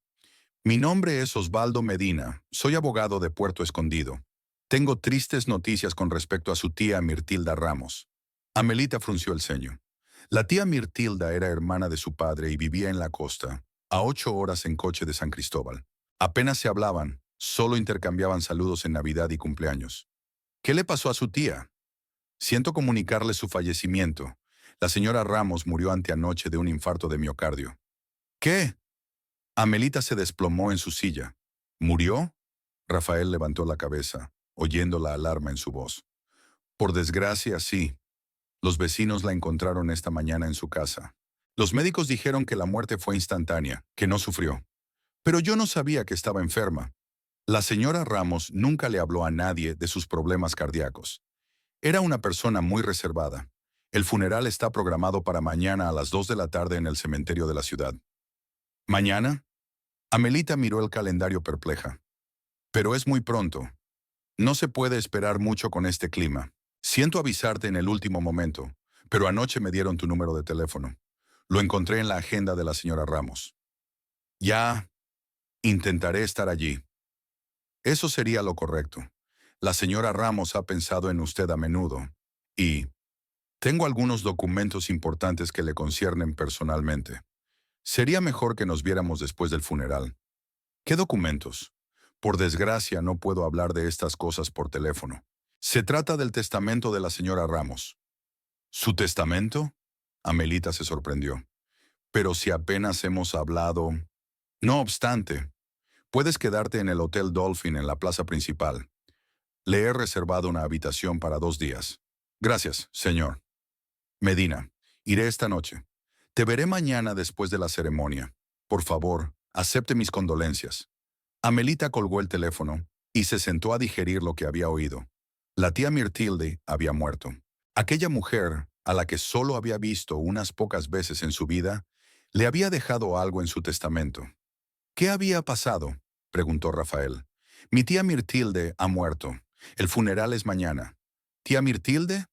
«Mi nombre es Osvaldo Medina. Soy abogado de Puerto Escondido». Tengo tristes noticias con respecto a su tía Mirtilda Ramos. Amelita frunció el ceño. La tía Mirtilda era hermana de su padre y vivía en la costa, a 8 horas en coche de San Cristóbal. Apenas se hablaban, solo intercambiaban saludos en Navidad y cumpleaños. ¿Qué le pasó a su tía? Siento comunicarle su fallecimiento. La señora Ramos murió anteanoche de un infarto de miocardio. ¿Qué? Amelita se desplomó en su silla. ¿Murió? Rafael levantó la cabeza, oyendo la alarma en su voz. Por desgracia, sí. Los vecinos la encontraron esta mañana en su casa. Los médicos dijeron que la muerte fue instantánea, que no sufrió. Pero yo no sabía que estaba enferma. La señora Ramos nunca le habló a nadie de sus problemas cardíacos. Era una persona muy reservada. El funeral está programado para mañana a las 2 de la tarde en el cementerio de la ciudad. ¿Mañana? Amelita miró el calendario perpleja. Pero es muy pronto. No se puede esperar mucho con este clima. Siento avisarte en el último momento, pero anoche me dieron tu número de teléfono. Lo encontré en la agenda de la señora Ramos. Ya, intentaré estar allí. Eso sería lo correcto. La señora Ramos ha pensado en usted a menudo. Y tengo algunos documentos importantes que le conciernen personalmente. Sería mejor que nos viéramos después del funeral. ¿Qué documentos? Por desgracia, no puedo hablar de estas cosas por teléfono. Se trata del testamento de la señora Ramos. ¿Su testamento? Amelita se sorprendió. Pero si apenas hemos hablado... No obstante, puedes quedarte en el Hotel Dolphin en la plaza principal. Le he reservado una habitación para 2 días. Gracias, señor. Medina, iré esta noche. Te veré mañana después de la ceremonia. Por favor, acepte mis condolencias. Amelita colgó el teléfono y se sentó a digerir lo que había oído. La tía Mirtilde había muerto. Aquella mujer, a la que solo había visto unas pocas veces en su vida, le había dejado algo en su testamento. ¿Qué había pasado?, preguntó Rafael. Mi tía Mirtilde ha muerto. El funeral es mañana. ¿Tía Mirtilde?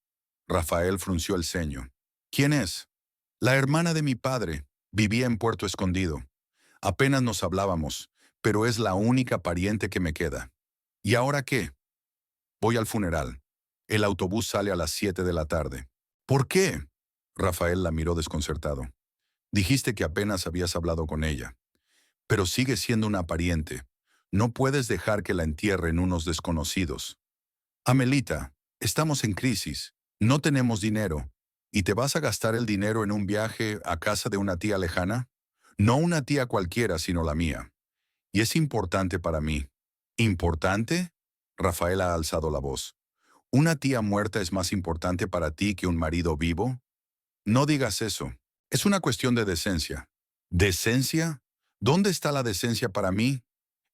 Rafael frunció el ceño. ¿Quién es? La hermana de mi padre. Vivía en Puerto Escondido. Apenas nos hablábamos, pero es la única pariente que me queda. ¿Y ahora qué? Voy al funeral. El autobús sale a las 7 de la tarde. ¿Por qué? Rafael la miró desconcertado. Dijiste que apenas habías hablado con ella. Pero sigue siendo una pariente. No puedes dejar que la entierren unos desconocidos. Amelita, estamos en crisis. No tenemos dinero. ¿Y te vas a gastar el dinero en un viaje a casa de una tía lejana? No una tía cualquiera, sino la mía. Y es importante para mí. ¿Importante? Rafael ha alzado la voz. ¿Una tía muerta es más importante para ti que un marido vivo? No digas eso. Es una cuestión de decencia. ¿Decencia? ¿Dónde está la decencia para mí?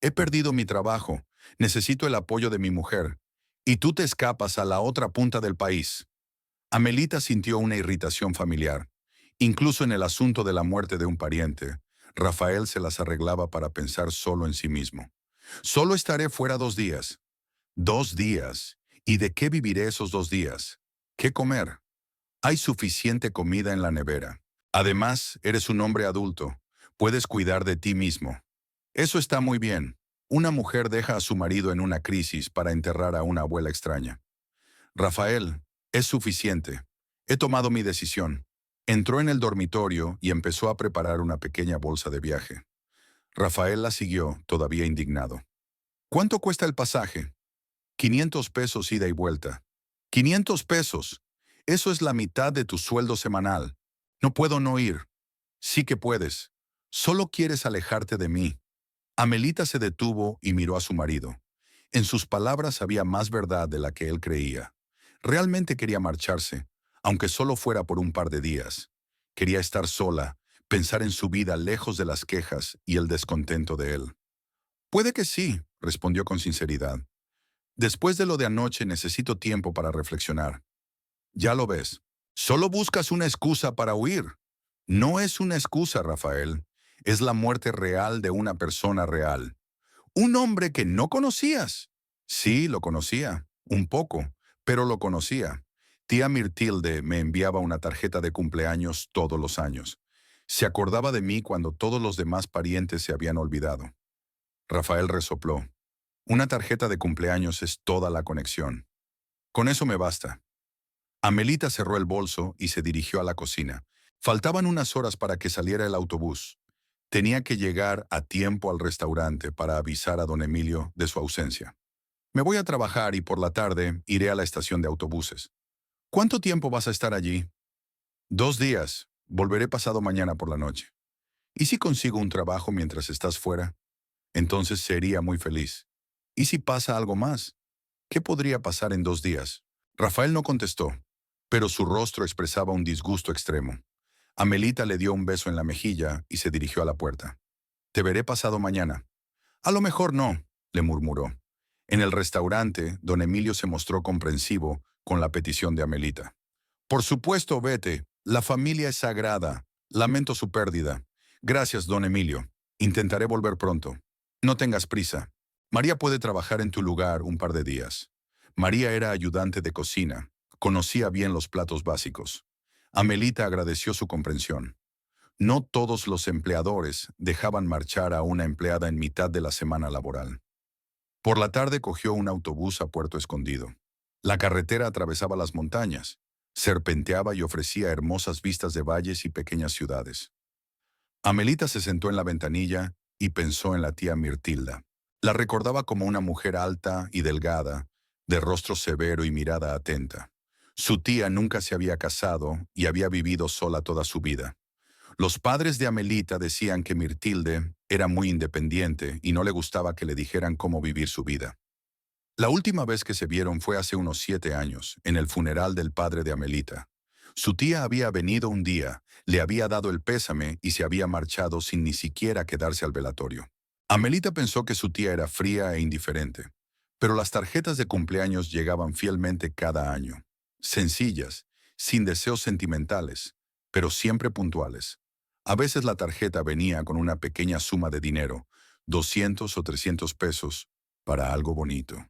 He perdido mi trabajo. Necesito el apoyo de mi mujer. Y tú te escapas a la otra punta del país. Amelita sintió una irritación familiar. Incluso en el asunto de la muerte de un pariente, Rafael se las arreglaba para pensar solo en sí mismo. Solo estaré fuera 2 días. 2 días. ¿Y de qué viviré esos 2 días? ¿Qué comer? Hay suficiente comida en la nevera. Además, eres un hombre adulto. Puedes cuidar de ti mismo. Eso está muy bien. Una mujer deja a su marido en una crisis para enterrar a una abuela extraña. Rafael, es suficiente. He tomado mi decisión. Entró en el dormitorio y empezó a preparar una pequeña bolsa de viaje. Rafael la siguió, todavía indignado. ¿Cuánto cuesta el pasaje? 500 pesos ida y vuelta. 500 pesos. Eso es la mitad de tu sueldo semanal. No puedo no ir. Sí que puedes. Solo quieres alejarte de mí. Amelita se detuvo y miró a su marido. En sus palabras había más verdad de la que él creía. Realmente quería marcharse, aunque solo fuera por un par de días. Quería estar sola, pensar en su vida lejos de las quejas y el descontento de él. Puede que sí, respondió con sinceridad. Después de lo de anoche necesito tiempo para reflexionar. Ya lo ves. Solo buscas una excusa para huir. No es una excusa, Rafael. Es la muerte real de una persona real. Un hombre que no conocías. Sí, lo conocía. Un poco, pero lo conocía. Tía Mirtilde me enviaba una tarjeta de cumpleaños todos los años. Se acordaba de mí cuando todos los demás parientes se habían olvidado. Rafael resopló. Una tarjeta de cumpleaños es toda la conexión. Con eso me basta. Amelita cerró el bolso y se dirigió a la cocina. Faltaban unas horas para que saliera el autobús. Tenía que llegar a tiempo al restaurante para avisar a don Emilio de su ausencia. Me voy a trabajar y por la tarde iré a la estación de autobuses. ¿Cuánto tiempo vas a estar allí? 2 días. Volveré pasado mañana por la noche. ¿Y si consigo un trabajo mientras estás fuera? Entonces sería muy feliz. ¿Y si pasa algo más? ¿Qué podría pasar en 2 días? Rafael no contestó, pero su rostro expresaba un disgusto extremo. Amelita le dio un beso en la mejilla y se dirigió a la puerta. Te veré pasado mañana. A lo mejor no, le murmuró. En el restaurante, don Emilio se mostró comprensivo con la petición de Amelita. Por supuesto, vete. La familia es sagrada. Lamento su pérdida. Gracias, don Emilio. Intentaré volver pronto. No tengas prisa. María puede trabajar en tu lugar un par de días. María era ayudante de cocina. Conocía bien los platos básicos. Amelita agradeció su comprensión. No todos los empleadores dejaban marchar a una empleada en mitad de la semana laboral. Por la tarde cogió un autobús a Puerto Escondido. La carretera atravesaba las montañas, serpenteaba y ofrecía hermosas vistas de valles y pequeñas ciudades. Amelita se sentó en la ventanilla y pensó en la tía Mirtilda. La recordaba como una mujer alta y delgada, de rostro severo y mirada atenta. Su tía nunca se había casado y había vivido sola toda su vida. Los padres de Amelita decían que Mirtilde era muy independiente y no le gustaba que le dijeran cómo vivir su vida. La última vez que se vieron fue hace unos 7 años, en el funeral del padre de Amelita. Su tía había venido un día, le había dado el pésame y se había marchado sin ni siquiera quedarse al velatorio. Amelita pensó que su tía era fría e indiferente, pero las tarjetas de cumpleaños llegaban fielmente cada año. Sencillas, sin deseos sentimentales, pero siempre puntuales. A veces la tarjeta venía con una pequeña suma de dinero, 200 o 300 pesos, para algo bonito.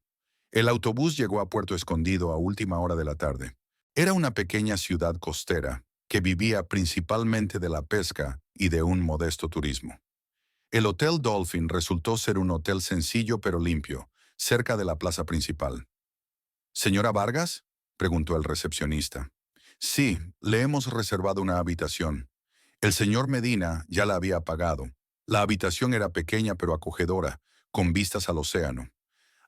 El autobús llegó a Puerto Escondido a última hora de la tarde. Era una pequeña ciudad costera que vivía principalmente de la pesca y de un modesto turismo. El Hotel Dolphin resultó ser un hotel sencillo pero limpio, cerca de la plaza principal. ¿Señora Vargas?, preguntó el recepcionista. Sí, le hemos reservado una habitación. El señor Medina ya la había pagado. La habitación era pequeña pero acogedora, con vistas al océano.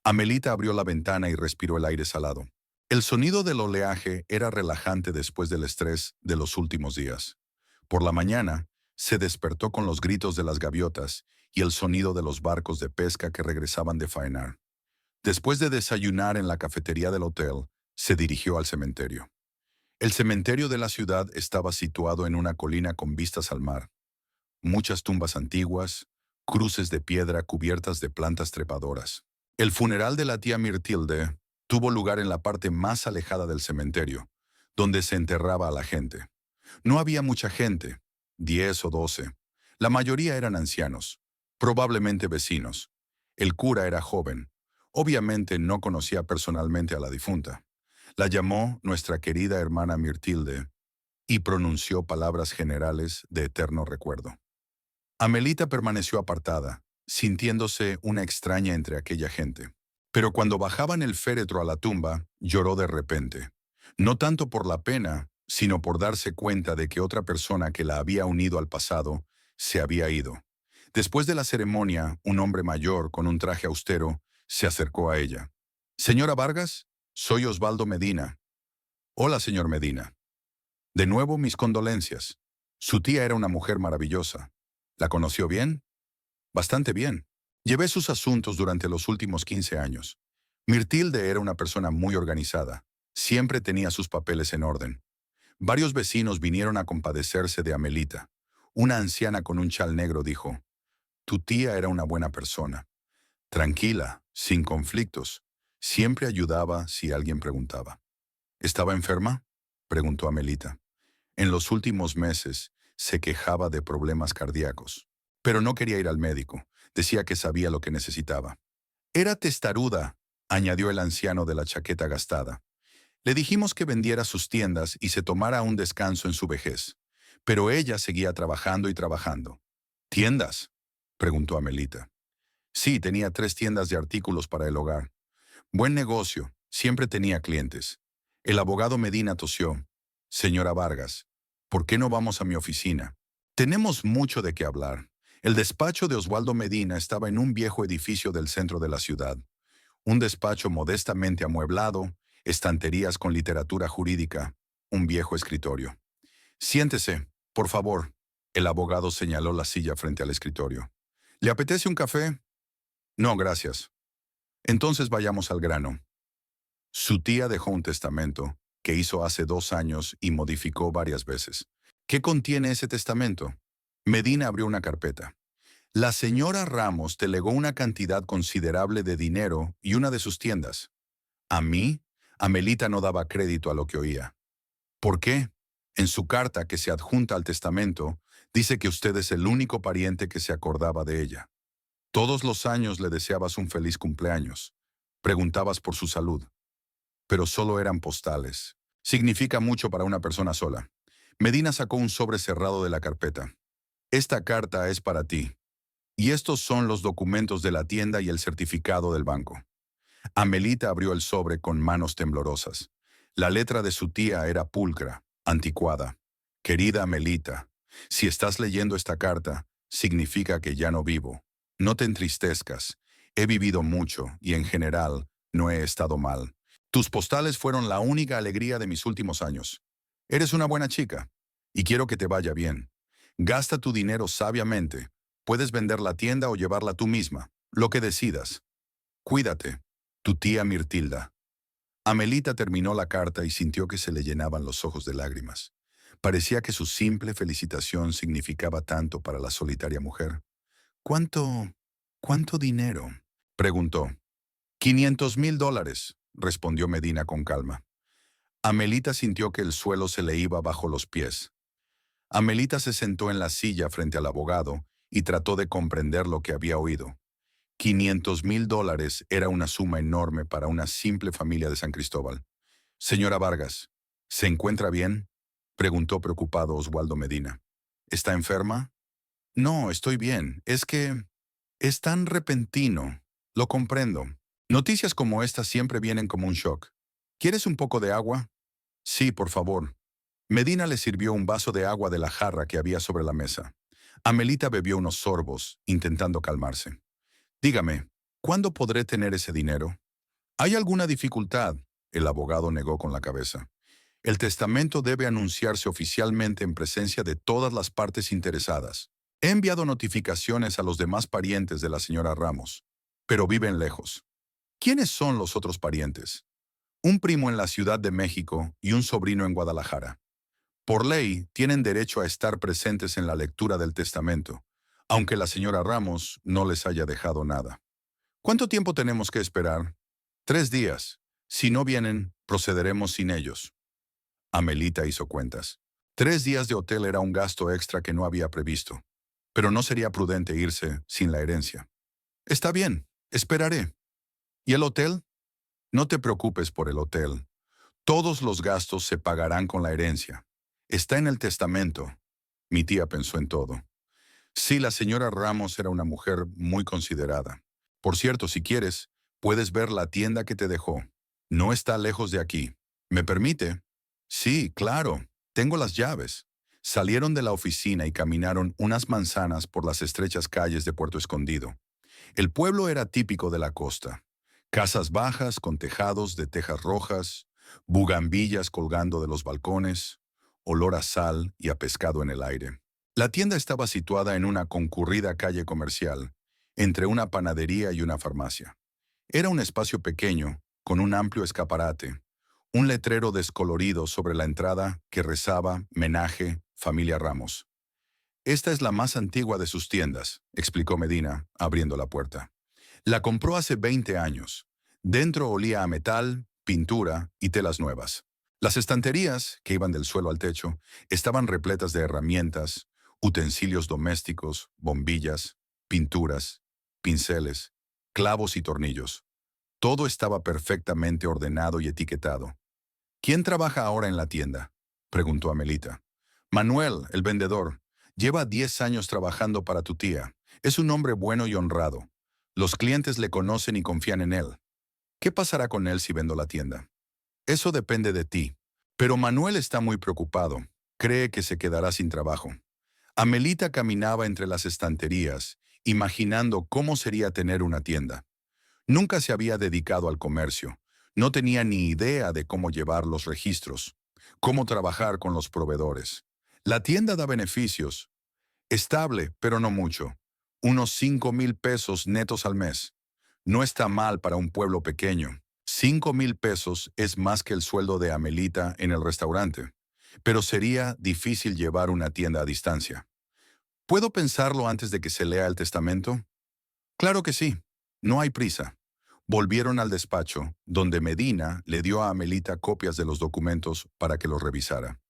Amelita abrió la ventana y respiró el aire salado. El sonido del oleaje era relajante después del estrés de los últimos días. Por la mañana, se despertó con los gritos de las gaviotas y el sonido de los barcos de pesca que regresaban de faenar. Después de desayunar en la cafetería del hotel, se dirigió al cementerio. El cementerio de la ciudad estaba situado en una colina con vistas al mar. Muchas tumbas antiguas, cruces de piedra cubiertas de plantas trepadoras. El funeral de la tía Mirtilde tuvo lugar en la parte más alejada del cementerio, donde se enterraba a la gente. No había mucha gente, 10 o 12. La mayoría eran ancianos, probablemente vecinos. El cura era joven. Obviamente no conocía personalmente a la difunta. La llamó nuestra querida hermana Mirtilde y pronunció palabras generales de eterno recuerdo. Amelita permaneció apartada, sintiéndose una extraña entre aquella gente. Pero cuando bajaban el féretro a la tumba, lloró de repente. No tanto por la pena, sino por darse cuenta de que otra persona que la había unido al pasado se había ido. Después de la ceremonia, un hombre mayor con un traje austero se acercó a ella. «Señora Vargas, soy Osvaldo Medina». «Hola, señor Medina». «De nuevo mis condolencias. Su tía era una mujer maravillosa. ¿La conoció bien?» «Bastante bien. Llevé sus asuntos durante los últimos 15 años. Mirtilde era una persona muy organizada. Siempre tenía sus papeles en orden. Varios vecinos vinieron a compadecerse de Amelita. Una anciana con un chal negro dijo: «Tu tía era una buena persona. Tranquila, sin conflictos. Siempre ayudaba si alguien preguntaba». «¿Estaba enferma?», preguntó Amelita. En los últimos meses se quejaba de problemas cardíacos, pero no quería ir al médico. Decía que sabía lo que necesitaba. «Era testaruda», añadió el anciano de la chaqueta gastada. «Le dijimos que vendiera sus tiendas y se tomara un descanso en su vejez. Pero ella seguía trabajando y trabajando». «¿Tiendas?», preguntó Amelita. Sí, tenía 3 tiendas de artículos para el hogar. Buen negocio, siempre tenía clientes. El abogado Medina tosió. Señora Vargas, ¿por qué no vamos a mi oficina? Tenemos mucho de qué hablar. El despacho de Osvaldo Medina estaba en un viejo edificio del centro de la ciudad. Un despacho modestamente amueblado, estanterías con literatura jurídica, un viejo escritorio. Siéntese, por favor. El abogado señaló la silla frente al escritorio. ¿Le apetece un café? No, gracias. Entonces vayamos al grano. Su tía dejó un testamento que hizo hace 2 años y modificó varias veces. ¿Qué contiene ese testamento? Medina abrió una carpeta. La señora Ramos te legó una cantidad considerable de dinero y una de sus tiendas. A mí, Amelita no daba crédito a lo que oía. ¿Por qué? En su carta que se adjunta al testamento, dice que usted es el único pariente que se acordaba de ella. Todos los años le deseabas un feliz cumpleaños. Preguntabas por su salud. Pero solo eran postales. Significa mucho para una persona sola. Medina sacó un sobre cerrado de la carpeta. Esta carta es para ti. Y estos son los documentos de la tienda y el certificado del banco. Amelita abrió el sobre con manos temblorosas. La letra de su tía era pulcra, anticuada. Querida Amelita, si estás leyendo esta carta, significa que ya no vivo. No te entristezcas. He vivido mucho y en general no he estado mal. Tus postales fueron la única alegría de mis últimos años. Eres una buena chica y quiero que te vaya bien. Gasta tu dinero sabiamente. Puedes vender la tienda o llevarla tú misma, lo que decidas. Cuídate, tu tía Mirtilda. Amelita terminó la carta y sintió que se le llenaban los ojos de lágrimas. Parecía que su simple felicitación significaba tanto para la solitaria mujer. ¿Cuánto dinero? Preguntó. $500,000, respondió Medina con calma. Amelita sintió que el suelo se le iba bajo los pies. Amelita se sentó en la silla frente al abogado y trató de comprender lo que había oído. $500,000 era una suma enorme para una simple familia de San Cristóbal. Señora Vargas, ¿se encuentra bien? Preguntó preocupado Osvaldo Medina. ¿Está enferma? No, estoy bien. Es que es tan repentino. Lo comprendo. Noticias como esta siempre vienen como un shock. ¿Quieres un poco de agua? Sí, por favor. Medina le sirvió un vaso de agua de la jarra que había sobre la mesa. Amelita bebió unos sorbos, intentando calmarse. Dígame, ¿cuándo podré tener ese dinero? ¿Hay alguna dificultad? El abogado negó con la cabeza. El testamento debe anunciarse oficialmente en presencia de todas las partes interesadas. He enviado notificaciones a los demás parientes de la señora Ramos, pero viven lejos. ¿Quiénes son los otros parientes? Un primo en la Ciudad de México y un sobrino en Guadalajara. Por ley, tienen derecho a estar presentes en la lectura del testamento, aunque la señora Ramos no les haya dejado nada. ¿Cuánto tiempo tenemos que esperar? 3 días. Si no vienen, procederemos sin ellos. Amelita hizo cuentas. 3 días de hotel era un gasto extra que no había previsto, pero no sería prudente irse sin la herencia. Está bien, esperaré. ¿Y el hotel? No te preocupes por el hotel. Todos los gastos se pagarán con la herencia. Está en el testamento. Mi tía pensó en todo. Sí, la señora Ramos era una mujer muy considerada. Por cierto, si quieres, puedes ver la tienda que te dejó. No está lejos de aquí. ¿Me permite? Sí, claro. Tengo las llaves. Salieron de la oficina y caminaron unas manzanas por las estrechas calles de Puerto Escondido. El pueblo era típico de la costa. Casas bajas con tejados de tejas rojas, bugambillas colgando de los balcones, olor a sal y a pescado en el aire. La tienda estaba situada en una concurrida calle comercial, entre una panadería y una farmacia. Era un espacio pequeño, con un amplio escaparate, un letrero descolorido sobre la entrada que rezaba Menaje, Familia Ramos. Esta es la más antigua de sus tiendas, explicó Medina, abriendo la puerta. La compró hace 20 años. Dentro olía a metal, pintura y telas nuevas. Las estanterías, que iban del suelo al techo, estaban repletas de herramientas, utensilios domésticos, bombillas, pinturas, pinceles, clavos y tornillos. Todo estaba perfectamente ordenado y etiquetado. ¿Quién trabaja ahora en la tienda?, preguntó Amelita. Manuel, el vendedor. Lleva 10 años trabajando para tu tía. Es un hombre bueno y honrado. Los clientes le conocen y confían en él. ¿Qué pasará con él si vendo la tienda? Eso depende de ti. Pero Manuel está muy preocupado. Cree que se quedará sin trabajo. Amelita caminaba entre las estanterías, imaginando cómo sería tener una tienda. Nunca se había dedicado al comercio. No tenía ni idea de cómo llevar los registros, cómo trabajar con los proveedores. La tienda da beneficios. Estable, pero no mucho. Unos 5,000 pesos netos al mes. No está mal para un pueblo pequeño. 5,000 pesos es más que el sueldo de Amelita en el restaurante. Pero sería difícil llevar una tienda a distancia. ¿Puedo pensarlo antes de que se lea el testamento? Claro que sí. No hay prisa. Volvieron al despacho, donde Medina le dio a Amelita copias de los documentos para que los revisara.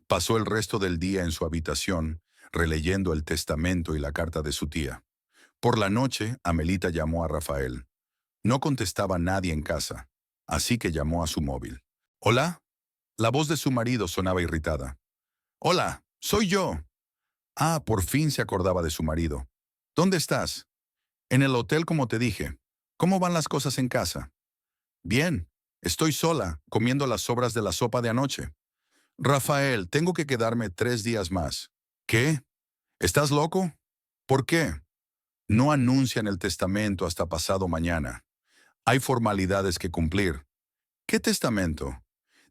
Pasó el resto del día en su habitación, releyendo el testamento y la carta de su tía. Por la noche, Amelita llamó a Rafael. No contestaba nadie en casa, así que llamó a su móvil. ¿Hola? La voz de su marido sonaba irritada. Hola, soy yo. Ah, por fin se acordaba de su marido. ¿Dónde estás? En el hotel, como te dije. ¿Cómo van las cosas en casa? Bien. Estoy sola, comiendo las sobras de la sopa de anoche. Rafael, tengo que quedarme 3 días más. ¿Qué? ¿Estás loco? ¿Por qué? No anuncian el testamento hasta pasado mañana. Hay formalidades que cumplir. ¿Qué testamento?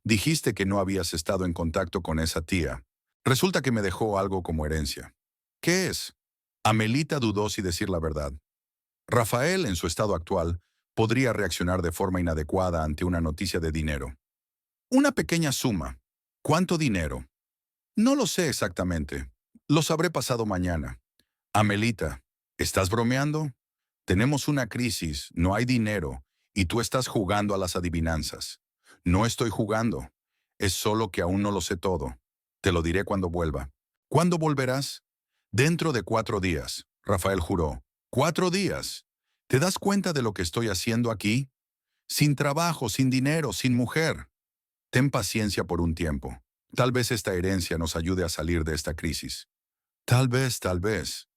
Dijiste que no habías estado en contacto con esa tía. Resulta que me dejó algo como herencia. ¿Qué es? Amelita dudó si decir la verdad. Rafael, en su estado actual, podría reaccionar de forma inadecuada ante una noticia de dinero. Una pequeña suma. ¿Cuánto dinero? No lo sé exactamente. Lo sabré pasado mañana. Amelita, ¿estás bromeando? Tenemos una crisis, no hay dinero, y tú estás jugando a las adivinanzas. No estoy jugando. Es solo que aún no lo sé todo. Te lo diré cuando vuelva. ¿Cuándo volverás? Dentro de 4 días, Rafael juró. 4 días. ¿Te das cuenta de lo que estoy haciendo aquí? Sin trabajo, sin dinero, sin mujer. Ten paciencia por un tiempo. Tal vez esta herencia nos ayude a salir de esta crisis. Tal vez,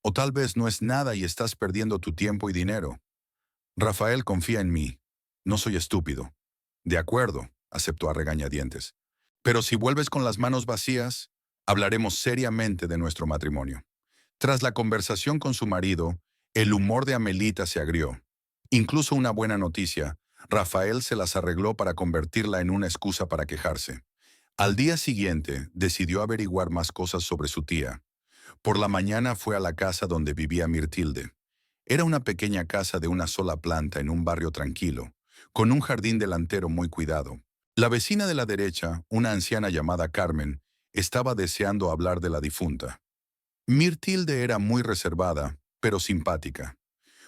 o tal vez no es nada y estás perdiendo tu tiempo y dinero. Rafael confía en mí. No soy estúpido. De acuerdo, aceptó a regañadientes. Pero si vuelves con las manos vacías, hablaremos seriamente de nuestro matrimonio. Tras la conversación con su marido, el humor de Amelita se agrió. Incluso una buena noticia, Rafael se las arregló para convertirla en una excusa para quejarse. Al día siguiente, decidió averiguar más cosas sobre su tía. Por la mañana fue a la casa donde vivía Mirtilde. Era una pequeña casa de una sola planta en un barrio tranquilo, con un jardín delantero muy cuidado. La vecina de la derecha, una anciana llamada Carmen, estaba deseando hablar de la difunta. Mirtilde era muy reservada, pero simpática.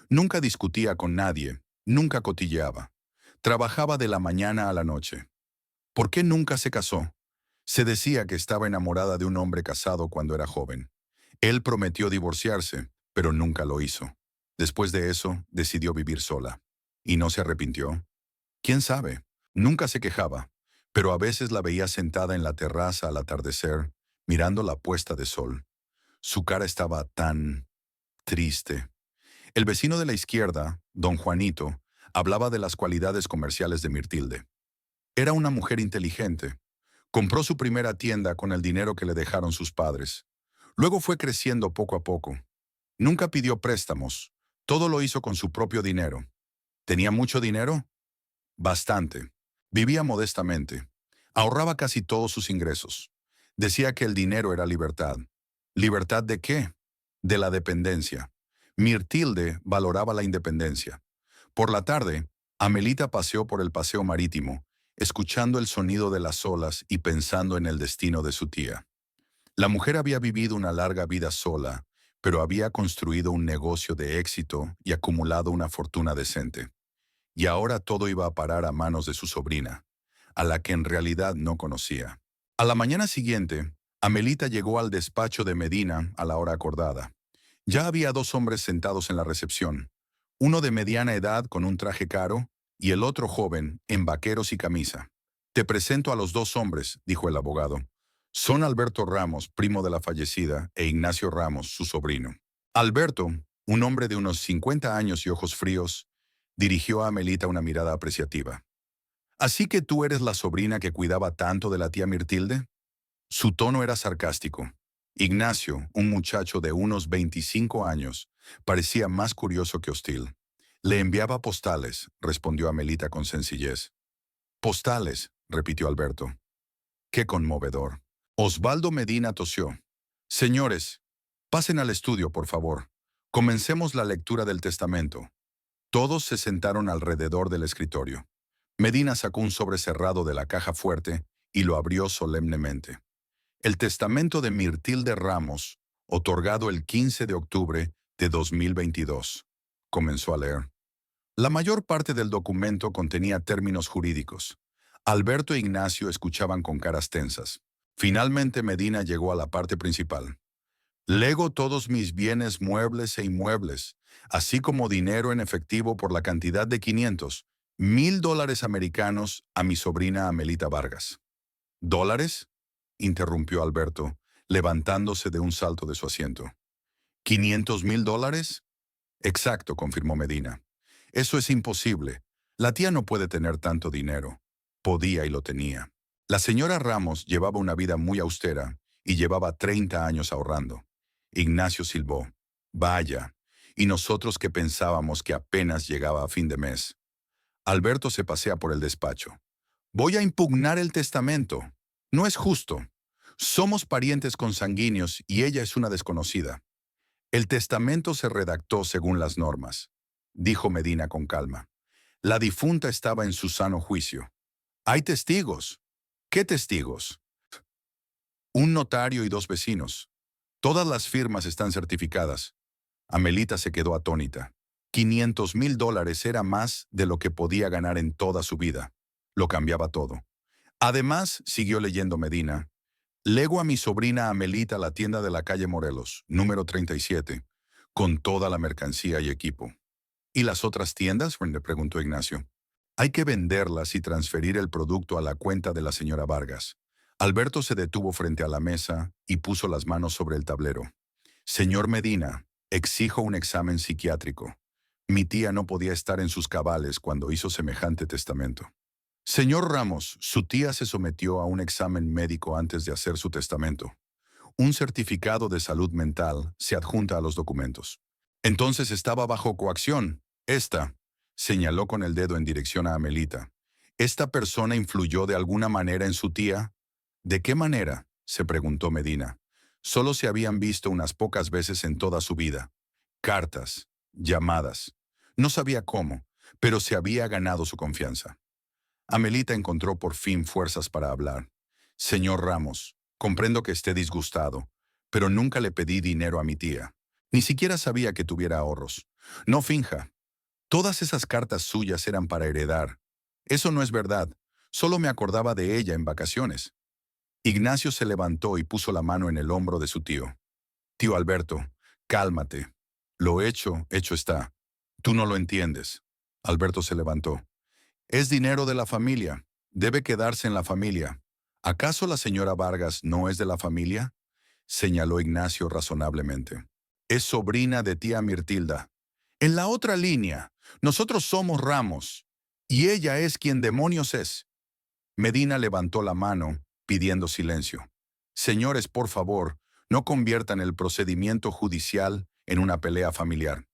Nunca discutía con nadie, nunca cotilleaba. Trabajaba de la mañana a la noche. ¿Por qué nunca se casó? Se decía que estaba enamorada de un hombre casado cuando era joven. Él prometió divorciarse, pero nunca lo hizo. Después de eso, decidió vivir sola. ¿Y no se arrepintió? ¿Quién sabe? Nunca se quejaba, pero a veces la veía sentada en la terraza al atardecer, mirando la puesta de sol. Su cara estaba tan triste. El vecino de la izquierda, don Juanito, hablaba de las cualidades comerciales de Mirtilde. Era una mujer inteligente. Compró su primera tienda con el dinero que le dejaron sus padres. Luego fue creciendo poco a poco. Nunca pidió préstamos. Todo lo hizo con su propio dinero. ¿Tenía mucho dinero? Bastante. Vivía modestamente. Ahorraba casi todos sus ingresos. Decía que el dinero era libertad. ¿Libertad de qué? De la dependencia. Mirtilde valoraba la independencia. Por la tarde, Amelita paseó por el paseo marítimo, escuchando el sonido de las olas y pensando en el destino de su tía. La mujer había vivido una larga vida sola, pero había construido un negocio de éxito y acumulado una fortuna decente. Y ahora todo iba a parar a manos de su sobrina, a la que en realidad no conocía. A la mañana siguiente, Amelita llegó al despacho de Medina a la hora acordada. Ya había 2 hombres sentados en la recepción, uno de mediana edad con un traje caro y el otro joven en vaqueros y camisa. «Te presento a los 2 hombres», dijo el abogado. «Son Alberto Ramos, primo de la fallecida, e Ignacio Ramos, su sobrino». Alberto, Un hombre de unos 50 años y ojos fríos dirigió a Amelita una mirada apreciativa. ¿Así que tú eres la sobrina que cuidaba tanto de la tía Mirtilde? Su tono era sarcástico. Ignacio, un muchacho de unos 25 años, parecía más curioso que hostil. Le enviaba postales, respondió Amelita con sencillez. Postales, repitió Alberto. Qué conmovedor. Osvaldo Medina tosió. Señores, pasen al estudio, por favor. Comencemos la lectura del testamento. Todos se sentaron alrededor del escritorio. Medina sacó un sobre cerrado de la caja fuerte y lo abrió solemnemente. El testamento de Mirtilde Ramos, otorgado el 15 de octubre de 2022. Comenzó a leer. La mayor parte del documento contenía términos jurídicos. Alberto e Ignacio escuchaban con caras tensas. Finalmente Medina llegó a la parte principal. Lego todos mis bienes muebles e inmuebles, así como dinero en efectivo por la cantidad de 500,000 dólares americanos a mi sobrina Amelita Vargas. ¿Dólares? Interrumpió Alberto, levantándose de un salto de su asiento. ¿500,000 dólares? Exacto, confirmó Medina. Eso es imposible. La tía no puede tener tanto dinero. Podía y lo tenía. La señora Ramos llevaba una vida muy austera y llevaba 30 años ahorrando. Ignacio silbó. Vaya, y nosotros que pensábamos que apenas llegaba a fin de mes. Alberto se pasea por el despacho. Voy a impugnar el testamento. No es justo. Somos parientes consanguíneos y ella es una desconocida. El testamento se redactó según las normas, dijo Medina con calma. La difunta estaba en su sano juicio. Hay testigos. ¿Qué testigos? Un notario y 2 vecinos. Todas las firmas están certificadas. Amelita se quedó atónita. 500,000 dólares era más de lo que podía ganar en toda su vida. Lo cambiaba todo. Además, siguió leyendo Medina, lego a mi sobrina Amelita a la tienda de la calle Morelos, número 37, con toda la mercancía y equipo. ¿Y las otras tiendas? Le preguntó Ignacio. Hay que venderlas y transferir el producto a la cuenta de la señora Vargas. Alberto se detuvo frente a la mesa y puso las manos sobre el tablero. Señor Medina, exijo un examen psiquiátrico. Mi tía no podía estar en sus cabales cuando hizo semejante testamento. Señor Ramos, su tía se sometió a un examen médico antes de hacer su testamento. Un certificado de salud mental se adjunta a los documentos. Entonces estaba bajo coacción. Esta, señaló con el dedo en dirección a Amelita. ¿Esta persona influyó de alguna manera en su tía? ¿De qué manera?, se preguntó Medina. Solo se habían visto unas pocas veces en toda su vida. Cartas, llamadas. No sabía cómo, pero se había ganado su confianza. Amelita encontró por fin fuerzas para hablar. Señor Ramos, comprendo que esté disgustado, pero nunca le pedí dinero a mi tía. Ni siquiera sabía que tuviera ahorros. No finja. Todas esas cartas suyas eran para heredar. Eso no es verdad. Solo me acordaba de ella en vacaciones. Ignacio se levantó y puso la mano en el hombro de su tío. Tío Alberto, cálmate. Lo hecho, hecho está. Tú no lo entiendes. Alberto se levantó. Es dinero de la familia. Debe quedarse en la familia. ¿Acaso la señora Vargas no es de la familia?, señaló Ignacio razonablemente. Es sobrina de tía Mirtilda. En la otra línea, nosotros somos Ramos, y ella es quien demonios es. Medina levantó la mano, pidiendo silencio. Señores, por favor, no conviertan el procedimiento judicial en una pelea familiar.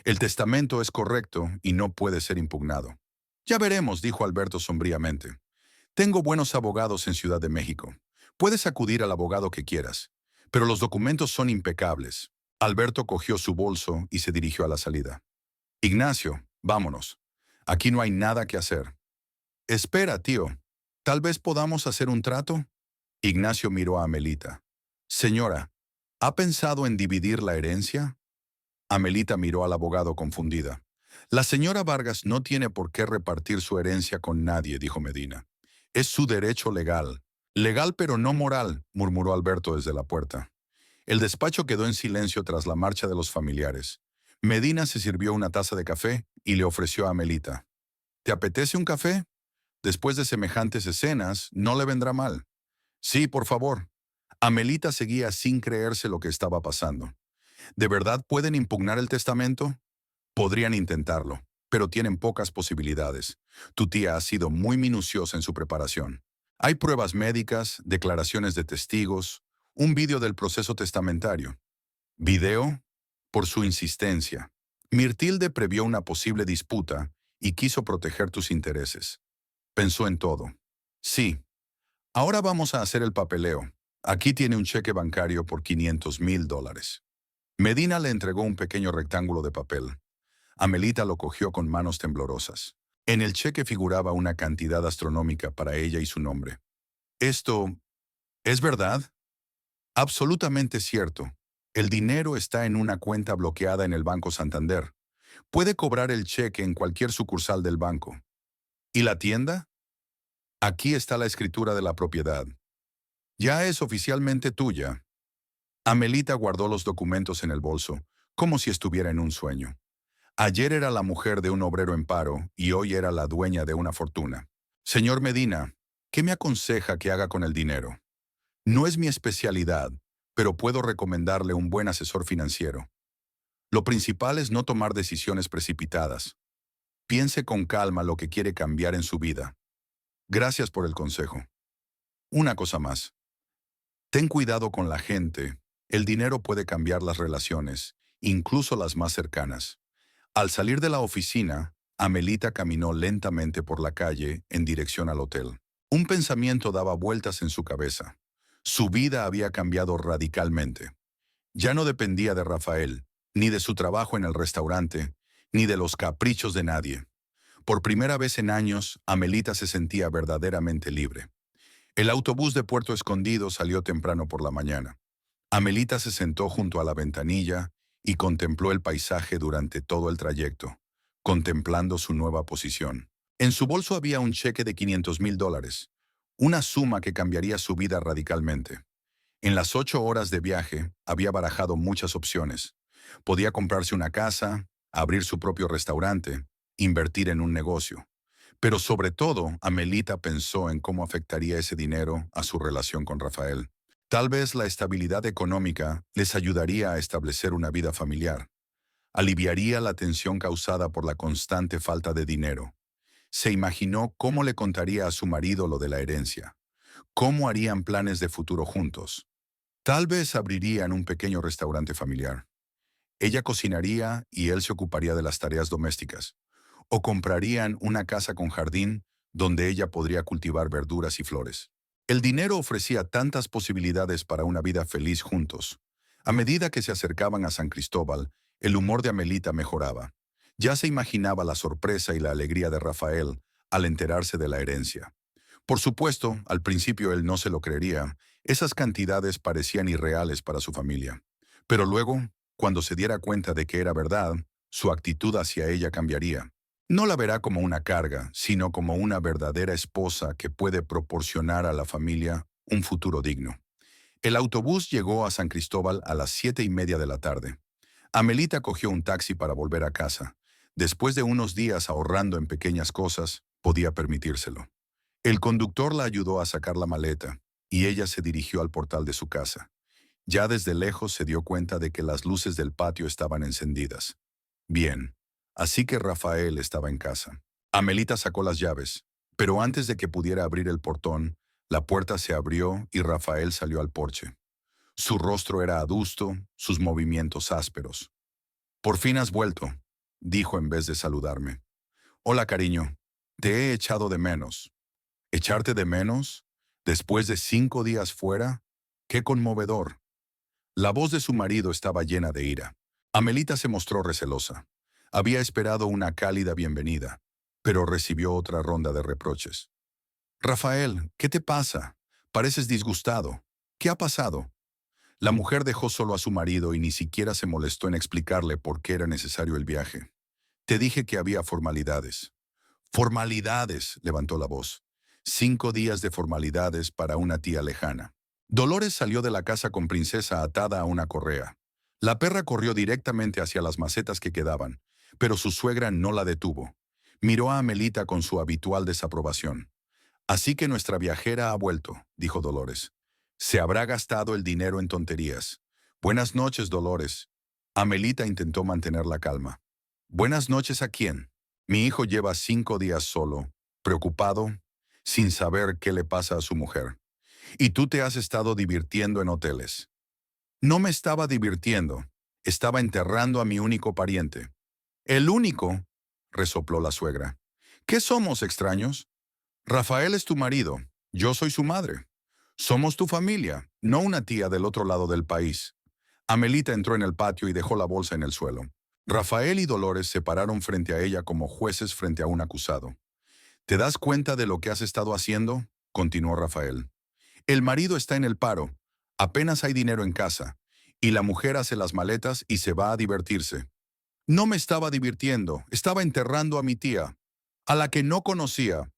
El testamento es correcto y no puede ser impugnado. Ya veremos, dijo Alberto sombríamente. Tengo buenos abogados en Ciudad de México. Puedes acudir al abogado que quieras, pero los documentos son impecables. Alberto cogió su bolso y se dirigió a la salida. Ignacio, vámonos. Aquí no hay nada que hacer. Espera, tío. ¿Tal vez podamos hacer un trato? Ignacio miró a Amelita. Señora, ¿ha pensado en dividir la herencia? Amelita miró al abogado confundida. La señora Vargas no tiene por qué repartir su herencia con nadie, dijo Medina. Es su derecho legal. Legal pero no moral, murmuró Alberto desde la puerta. El despacho quedó en silencio tras la marcha de los familiares. Medina se sirvió una taza de café y le ofreció a Amelita. ¿Te apetece un café? Después de semejantes escenas, no le vendrá mal. Sí, por favor. Amelita seguía sin creerse lo que estaba pasando. ¿De verdad pueden impugnar el testamento? Podrían intentarlo, pero tienen pocas posibilidades. Tu tía ha sido muy minuciosa en su preparación. Hay pruebas médicas, declaraciones de testigos, un vídeo del proceso testamentario. ¿Video? Por su insistencia. Mirtilde previó una posible disputa y quiso proteger tus intereses. Pensó en todo. Sí, ahora vamos a hacer el papeleo. Aquí tiene un cheque bancario por $500,000. Medina le entregó un pequeño rectángulo de papel. Amelita lo cogió con manos temblorosas. En el cheque figuraba una cantidad astronómica para ella y su nombre. ¿Esto es verdad? Absolutamente cierto. El dinero está en una cuenta bloqueada en el Banco Santander. Puede cobrar el cheque en cualquier sucursal del banco. ¿Y la tienda? Aquí está la escritura de la propiedad. Ya es oficialmente tuya. Amelita guardó los documentos en el bolso, como si estuviera en un sueño. Ayer era la mujer de un obrero en paro y hoy era la dueña de una fortuna. Señor Medina, ¿qué me aconseja que haga con el dinero? No es mi especialidad, pero puedo recomendarle un buen asesor financiero. Lo principal es no tomar decisiones precipitadas. Piense con calma lo que quiere cambiar en su vida. Gracias por el consejo. Una cosa más. Ten cuidado con la gente. El dinero puede cambiar las relaciones, incluso las más cercanas. Al salir de la oficina, Amelita caminó lentamente por la calle en dirección al hotel. Un pensamiento daba vueltas en su cabeza. Su vida había cambiado radicalmente. Ya no dependía de Rafael, ni de su trabajo en el restaurante, ni de los caprichos de nadie. Por primera vez en años, Amelita se sentía verdaderamente libre. El autobús de Puerto Escondido salió temprano por la mañana. Amelita se sentó junto a la ventanilla y contempló el paisaje durante todo el trayecto, contemplando su nueva posición. En su bolso había un cheque de $500,000, una suma que cambiaría su vida radicalmente. En las 8 horas de viaje había barajado muchas opciones. Podía comprarse una casa, abrir su propio restaurante, invertir en un negocio. Pero sobre todo, Amelita pensó en cómo afectaría ese dinero a su relación con Rafael. Tal vez la estabilidad económica les ayudaría a establecer una vida familiar. Aliviaría la tensión causada por la constante falta de dinero. Se imaginó cómo le contaría a su marido lo de la herencia. Cómo harían planes de futuro juntos. Tal vez abrirían un pequeño restaurante familiar. Ella cocinaría y él se ocuparía de las tareas domésticas. O comprarían una casa con jardín donde ella podría cultivar verduras y flores. El dinero ofrecía tantas posibilidades para una vida feliz juntos. A medida que se acercaban a San Cristóbal, el humor de Amelita mejoraba. Ya se imaginaba la sorpresa y la alegría de Rafael al enterarse de la herencia. Por supuesto, al principio él no se lo creería. Esas cantidades parecían irreales para su familia. Pero luego, cuando se diera cuenta de que era verdad, su actitud hacia ella cambiaría. No la verá como una carga, sino como una verdadera esposa que puede proporcionar a la familia un futuro digno. El autobús llegó a San Cristóbal a las 7:30 de la tarde. Amelita cogió un taxi para volver a casa. Después de unos días ahorrando en pequeñas cosas, podía permitírselo. El conductor la ayudó a sacar la maleta, y ella se dirigió al portal de su casa. Ya desde lejos se dio cuenta de que las luces del patio estaban encendidas. Bien, así que Rafael estaba en casa. Amelita sacó las llaves, pero antes de que pudiera abrir el portón, la puerta se abrió y Rafael salió al porche. Su rostro era adusto, sus movimientos ásperos. «Por fin has vuelto», dijo en vez de saludarme. «Hola, cariño. Te he echado de menos». ¿Echarte de menos? ¿Después de 5 días fuera? ¡Qué conmovedor! La voz de su marido estaba llena de ira. Amelita se mostró recelosa. Había esperado una cálida bienvenida, pero recibió otra ronda de reproches. «Rafael, ¿qué te pasa? Pareces disgustado. ¿Qué ha pasado?» La mujer dejó solo a su marido y ni siquiera se molestó en explicarle por qué era necesario el viaje. «Te dije que había formalidades». «Formalidades», levantó la voz. 5 días de formalidades para una tía lejana. Dolores salió de la casa con Princesa atada a una correa. La perra corrió directamente hacia las macetas que quedaban, pero su suegra no la detuvo. Miró a Amelita con su habitual desaprobación. «Así que nuestra viajera ha vuelto», dijo Dolores. «Se habrá gastado el dinero en tonterías. Buenas noches, Dolores. Amelita intentó mantener la calma. Buenas noches, ¿a quién? Mi hijo lleva 5 días solo, preocupado, sin saber qué le pasa a su mujer. Y tú te has estado divirtiendo en hoteles. No me estaba divirtiendo, estaba enterrando a mi único pariente. El único, resopló la suegra. ¿Qué somos, extraños? Rafael es tu marido, yo soy su madre. Somos tu familia, no una tía del otro lado del país. Amelita entró en el patio y dejó la bolsa en el suelo. Rafael y Dolores se pararon frente a ella como jueces frente a un acusado. ¿Te das cuenta de lo que has estado haciendo? Continuó Rafael. El marido está en el paro, apenas hay dinero en casa, y la mujer hace las maletas y se va a divertirse. No me estaba divirtiendo, estaba enterrando a mi tía, a la que no conocía.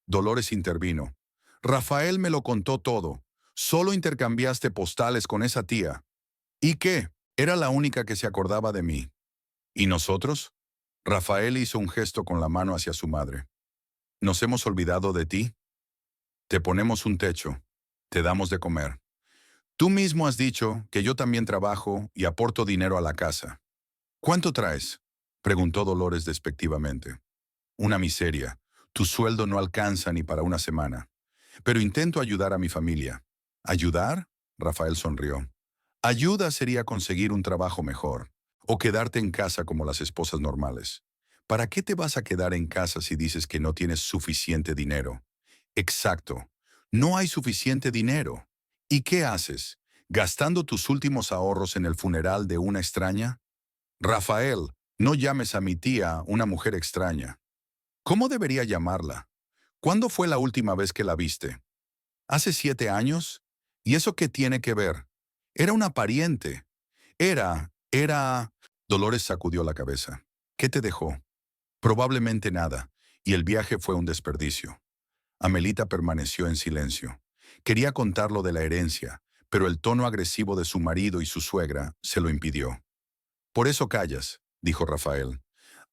Dolores intervino. Rafael me lo contó todo. Solo intercambiaste postales con esa tía. ¿Y qué? Era la única que se acordaba de mí. ¿Y nosotros? Rafael hizo un gesto con la mano hacia su madre. ¿Nos hemos olvidado de ti? Te ponemos un techo. Te damos de comer. Tú mismo has dicho que yo también trabajo y aporto dinero a la casa. ¿Cuánto traes? Preguntó Dolores despectivamente. Una miseria. Tu sueldo no alcanza ni para una semana. Pero intento ayudar a mi familia. ¿Ayudar? Rafael sonrió. Ayuda sería conseguir un trabajo mejor, o quedarte en casa como las esposas normales. ¿Para qué te vas a quedar en casa si dices que no tienes suficiente dinero? Exacto, no hay suficiente dinero. ¿Y qué haces? ¿Gastando tus últimos ahorros en el funeral de una extraña? Rafael, no llames a mi tía una mujer extraña. ¿Cómo debería llamarla? ¿Cuándo fue la última vez que la viste? ¿Hace 7 años? ¿Y eso qué tiene que ver? Era una pariente. Era... Dolores sacudió la cabeza. ¿Qué te dejó? Probablemente nada, y el viaje fue un desperdicio. Amelita permaneció en silencio. Quería contar lo de la herencia, pero el tono agresivo de su marido y su suegra se lo impidió. Por eso callas, dijo Rafael.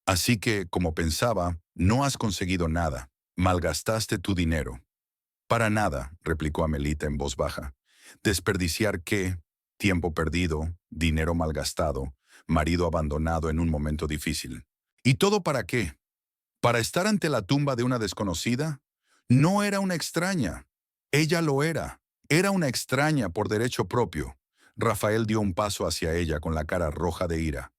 Así que, como pensaba, no has conseguido nada. Malgastaste tu dinero. Para nada, replicó Amelita en voz baja. ¿Desperdiciar qué? Tiempo perdido, dinero malgastado, marido abandonado en un momento difícil. ¿Y todo para qué? ¿Para estar ante la tumba de una desconocida? No era una extraña. Ella lo era. Era una extraña por derecho propio. Rafael dio un paso hacia ella con la cara roja de ira.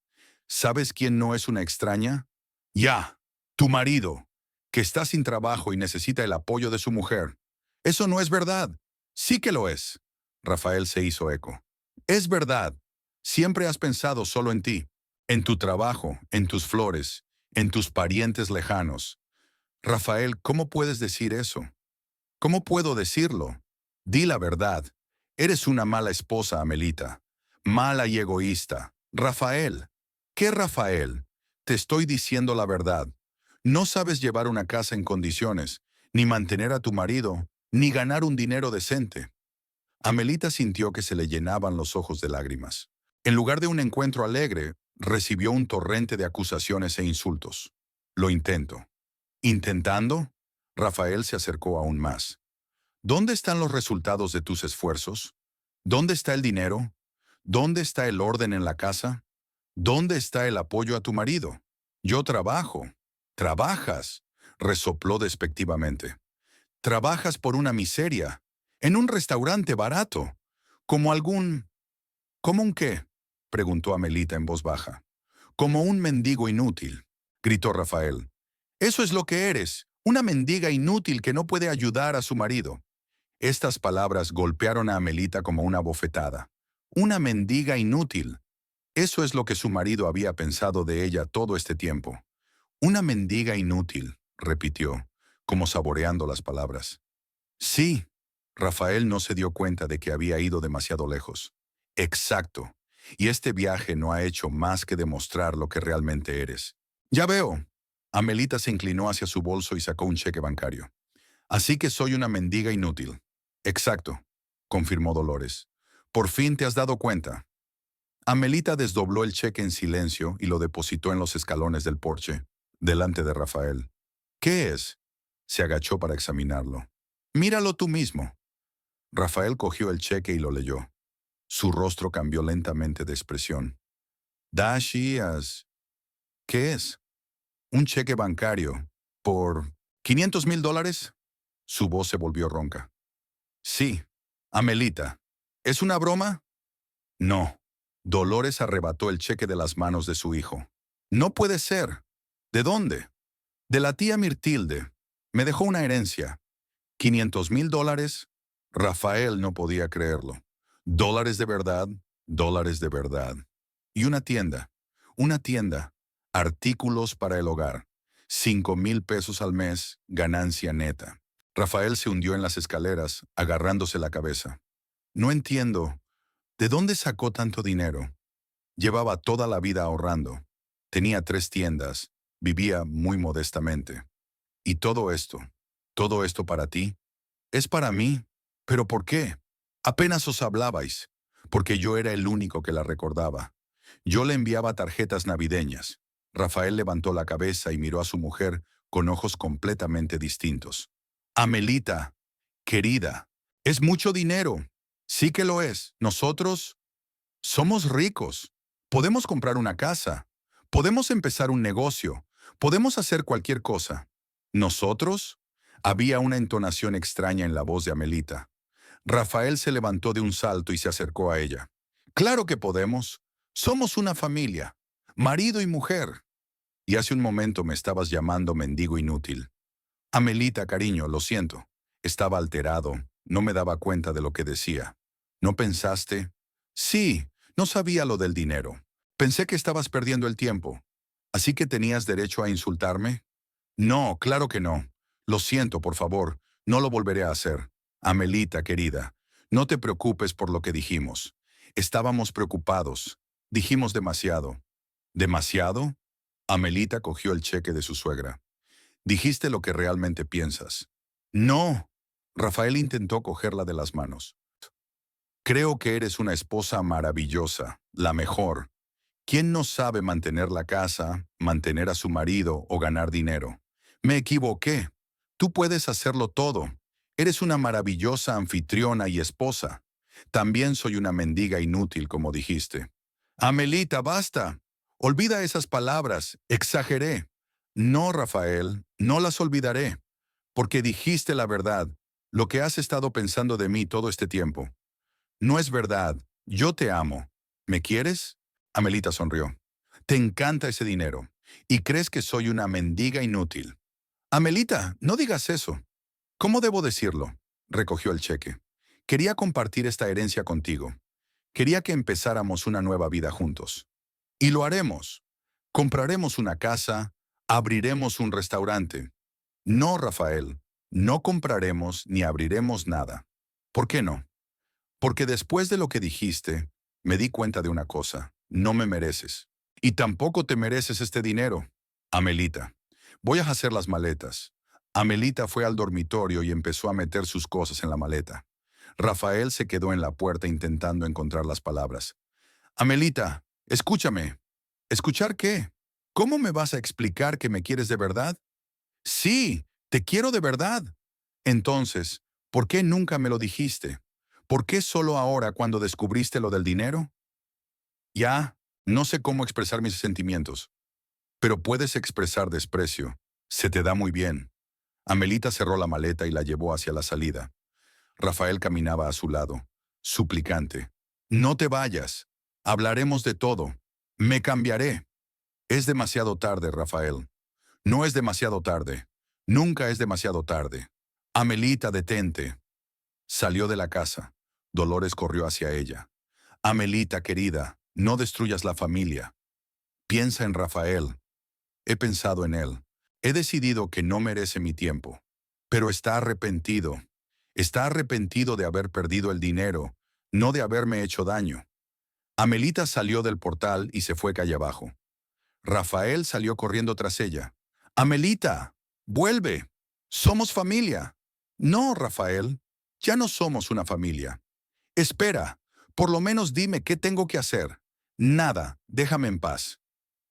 ¿Sabes quién no es una extraña? Ya, tu marido, que está sin trabajo y necesita el apoyo de su mujer. Eso no es verdad. Sí que lo es. Rafael se hizo eco. Es verdad. Siempre has pensado solo en ti, en tu trabajo, en tus flores, en tus parientes lejanos. Rafael, ¿cómo puedes decir eso? ¿Cómo puedo decirlo? Di la verdad. Eres una mala esposa, Amelita. Mala y egoísta. Rafael. ¿Qué Rafael? Te estoy diciendo la verdad. No sabes llevar una casa en condiciones, ni mantener a tu marido, ni ganar un dinero decente. Amelita sintió que se le llenaban los ojos de lágrimas. En lugar de un encuentro alegre, recibió un torrente de acusaciones e insultos. Lo intento. ¿Intentando? Rafael se acercó aún más. ¿Dónde están los resultados de tus esfuerzos? ¿Dónde está el dinero? ¿Dónde está el orden en la casa? ¿Dónde está el apoyo a tu marido? Yo trabajo. ¿Trabajas? Resopló despectivamente. Trabajas por una miseria, en un restaurante barato, como algún... ¿Cómo un qué? Preguntó Amelita en voz baja. Como un mendigo inútil, gritó Rafael. Eso es lo que eres, una mendiga inútil que no puede ayudar a su marido. Estas palabras golpearon a Amelita como una bofetada. Una mendiga inútil. Eso es lo que su marido había pensado de ella todo este tiempo. Una mendiga inútil, repitió, como saboreando las palabras. Sí, Rafael no se dio cuenta de que había ido demasiado lejos. Exacto. Y este viaje no ha hecho más que demostrar lo que realmente eres. Ya veo. Amelita se inclinó hacia su bolso y sacó un cheque bancario. Así que soy una mendiga inútil. Exacto, confirmó Dolores. Por fin te has dado cuenta. Amelita desdobló el cheque en silencio y lo depositó en los escalones del porche, delante de Rafael. ¿Qué es? Se agachó para examinarlo. Míralo tú mismo. Rafael cogió el cheque y lo leyó. Su rostro cambió lentamente de expresión. Dashias. ¿Qué es? Un cheque bancario. ¿Por $500,000? Su voz se volvió ronca. Sí. Amelita. ¿Es una broma? No. Dolores arrebató el cheque de las manos de su hijo. No puede ser. ¿De dónde? De la tía Mirtilde. Me dejó una herencia. $500,000. Rafael no podía creerlo. Dólares de verdad, dólares de verdad. Y una tienda, artículos para el hogar. 5,000 pesos al mes, ganancia neta. Rafael se hundió en las escaleras, agarrándose la cabeza. No entiendo. ¿De dónde sacó tanto dinero? Llevaba toda la vida ahorrando. Tenía 3 tiendas. Vivía muy modestamente. Y todo esto para ti. Es para mí. ¿Pero por qué? Apenas os hablabais. Porque yo era el único que la recordaba. Yo le enviaba tarjetas navideñas. Rafael levantó la cabeza y miró a su mujer con ojos completamente distintos. Amelita, querida, es mucho dinero. Sí que lo es. Nosotros somos ricos. Podemos comprar una casa. Podemos empezar un negocio. Podemos hacer cualquier cosa. ¿Nosotros? Había una entonación extraña en la voz de Amelita. Rafael se levantó de un salto y se acercó a ella. Claro que podemos. Somos una familia. Marido y mujer. Y hace un momento me estabas llamando mendigo inútil. Amelita, cariño, lo siento. Estaba alterado. No me daba cuenta de lo que decía. ¿No pensaste? Sí, no sabía lo del dinero. Pensé que estabas perdiendo el tiempo. ¿Así que tenías derecho a insultarme? No, claro que no. Lo siento, por favor. No lo volveré a hacer. Amelita, querida, no te preocupes por lo que dijimos. Estábamos preocupados. Dijimos demasiado. ¿Demasiado? Amelita cogió el cheque de su suegra. Dijiste lo que realmente piensas. No. Rafael intentó cogerla de las manos. Creo que eres una esposa maravillosa, la mejor. ¿Quién no sabe mantener la casa, mantener a su marido o ganar dinero? Me equivoqué. Tú puedes hacerlo todo. Eres una maravillosa anfitriona y esposa. También soy una mendiga inútil, como dijiste. Amelita, basta. Olvida esas palabras. Exageré. No, Rafael, no las olvidaré. Porque dijiste la verdad, lo que has estado pensando de mí todo este tiempo. No es verdad. Yo te amo. ¿Me quieres? Amelita sonrió. Te encanta ese dinero. Y crees que soy una mendiga inútil. Amelita, no digas eso. ¿Cómo debo decirlo? Recogió el cheque. Quería compartir esta herencia contigo. Quería que empezáramos una nueva vida juntos. Y lo haremos. Compraremos una casa, abriremos un restaurante. No, Rafael, no compraremos ni abriremos nada. ¿Por qué no? Porque después de lo que dijiste, me di cuenta de una cosa. No me mereces. Y tampoco te mereces este dinero. Amelita, voy a hacer las maletas. Amelita fue al dormitorio y empezó a meter sus cosas en la maleta. Rafael se quedó en la puerta intentando encontrar las palabras. Amelita, escúchame. ¿Escuchar qué? ¿Cómo me vas a explicar que me quieres de verdad? Sí, te quiero de verdad. Entonces, ¿por qué nunca me lo dijiste? ¿Por qué solo ahora cuando descubriste lo del dinero? Ya, no sé cómo expresar mis sentimientos, pero puedes expresar desprecio. Se te da muy bien. Amelita cerró la maleta y la llevó hacia la salida. Rafael caminaba a su lado, suplicante. No te vayas. Hablaremos de todo. Me cambiaré. Es demasiado tarde, Rafael. No es demasiado tarde. Nunca es demasiado tarde. Amelita, detente. Salió de la casa. Dolores corrió hacia ella. Amelita, querida, no destruyas la familia. Piensa en Rafael. He pensado en él. He decidido que no merece mi tiempo. Pero está arrepentido. Está arrepentido de haber perdido el dinero, no de haberme hecho daño. Amelita salió del portal y se fue calle abajo. Rafael salió corriendo tras ella. Amelita, vuelve. Somos familia. No, Rafael, ya no somos una familia. Espera, por lo menos dime qué tengo que hacer. Nada, déjame en paz.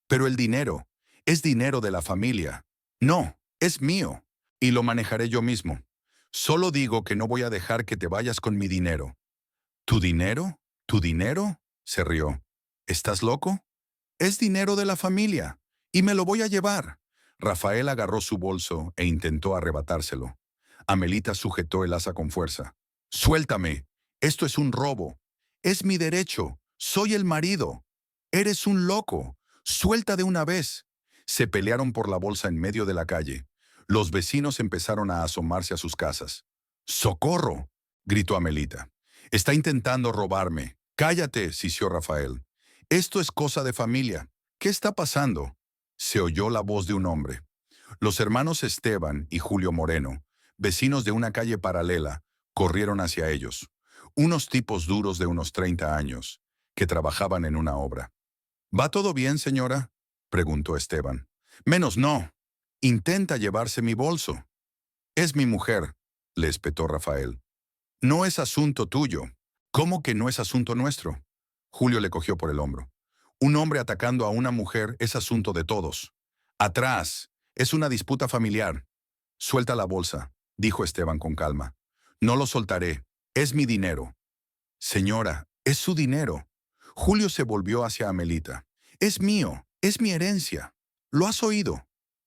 Pero el dinero, es dinero de la familia. No, es mío, y lo manejaré yo mismo. Solo digo que no voy a dejar que te vayas con mi dinero. ¿Tu dinero? ¿Tu dinero? Se rió. ¿Estás loco? Es dinero de la familia, y me lo voy a llevar. Rafael agarró su bolso e intentó arrebatárselo. Amelita sujetó el asa con fuerza. Suéltame. Esto es un robo. Es mi derecho. Soy el marido. Eres un loco. Suelta de una vez. Se pelearon por la bolsa en medio de la calle. Los vecinos empezaron a asomarse a sus casas. ¡Socorro!, gritó Amelita. Está intentando robarme. Cállate, sisió Rafael. Esto es cosa de familia. ¿Qué está pasando? Se oyó la voz de un hombre. Los hermanos Esteban y Julio Moreno, vecinos de una calle paralela, corrieron hacia ellos. Unos tipos duros de unos 30 años, que trabajaban en una obra. ¿Va todo bien, señora?, preguntó Esteban. Menos no. Intenta llevarse mi bolso. Es mi mujer, le espetó Rafael. No es asunto tuyo. ¿Cómo que no es asunto nuestro? Julio le cogió por el hombro. Un hombre atacando a una mujer es asunto de todos. Atrás. Es una disputa familiar. Suelta la bolsa, dijo Esteban con calma. No lo soltaré. Es mi dinero. Señora, es su dinero. Julio se volvió hacia Amelita. Es mío. Es mi herencia. ¿Lo has oído?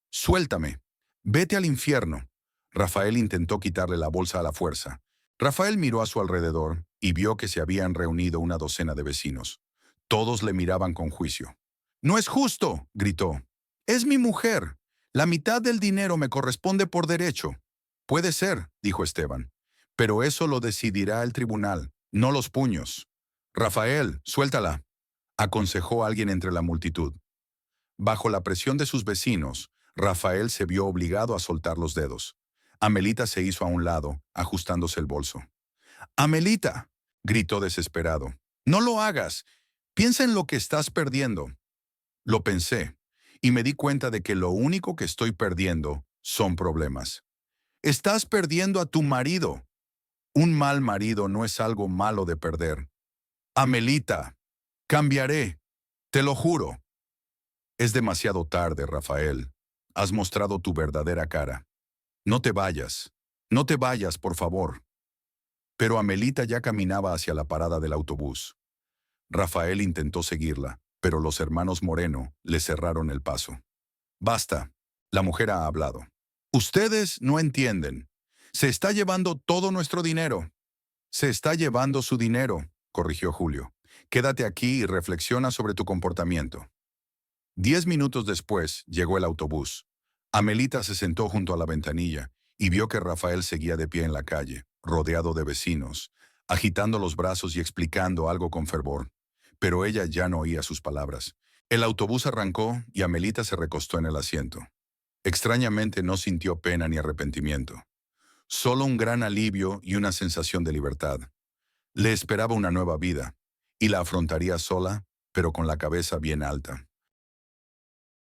Suéltame. Vete al infierno. Rafael intentó quitarle la bolsa a la fuerza. Rafael miró a su alrededor y vio que se habían reunido una docena de vecinos. Todos le miraban con juicio. «¡No es justo!», gritó. «Es mi mujer. La mitad del dinero me corresponde por derecho». «Puede ser», dijo Esteban. «Pero eso lo decidirá el tribunal, no los puños». «Rafael, suéltala», aconsejó alguien entre la multitud. Bajo la presión de sus vecinos, Rafael se vio obligado a soltar los dedos. Amelita se hizo a un lado, ajustándose el bolso. «Amelita», gritó desesperado. «No lo hagas. Piensa en lo que estás perdiendo». Lo pensé, y me di cuenta de que lo único que estoy perdiendo son problemas. Estás perdiendo a tu marido. Un mal marido no es algo malo de perder. Amelita, cambiaré, te lo juro. Es demasiado tarde, Rafael. Has mostrado tu verdadera cara. No te vayas. No te vayas, por favor. Pero Amelita ya caminaba hacia la parada del autobús. Rafael intentó seguirla, pero los hermanos Moreno le cerraron el paso. Basta, la mujer ha hablado. Ustedes no entienden. Se está llevando todo nuestro dinero. Se está llevando su dinero, corrigió Julio. Quédate aquí y reflexiona sobre tu comportamiento. 10 minutos después llegó el autobús. Amelita se sentó junto a la ventanilla y vio que Rafael seguía de pie en la calle, rodeado de vecinos, agitando los brazos y explicando algo con fervor. Pero ella ya no oía sus palabras. El autobús arrancó y Amelita se recostó en el asiento. Extrañamente no sintió pena ni arrepentimiento. Solo un gran alivio y una sensación de libertad. Le esperaba una nueva vida, y la afrontaría sola, pero con la cabeza bien alta.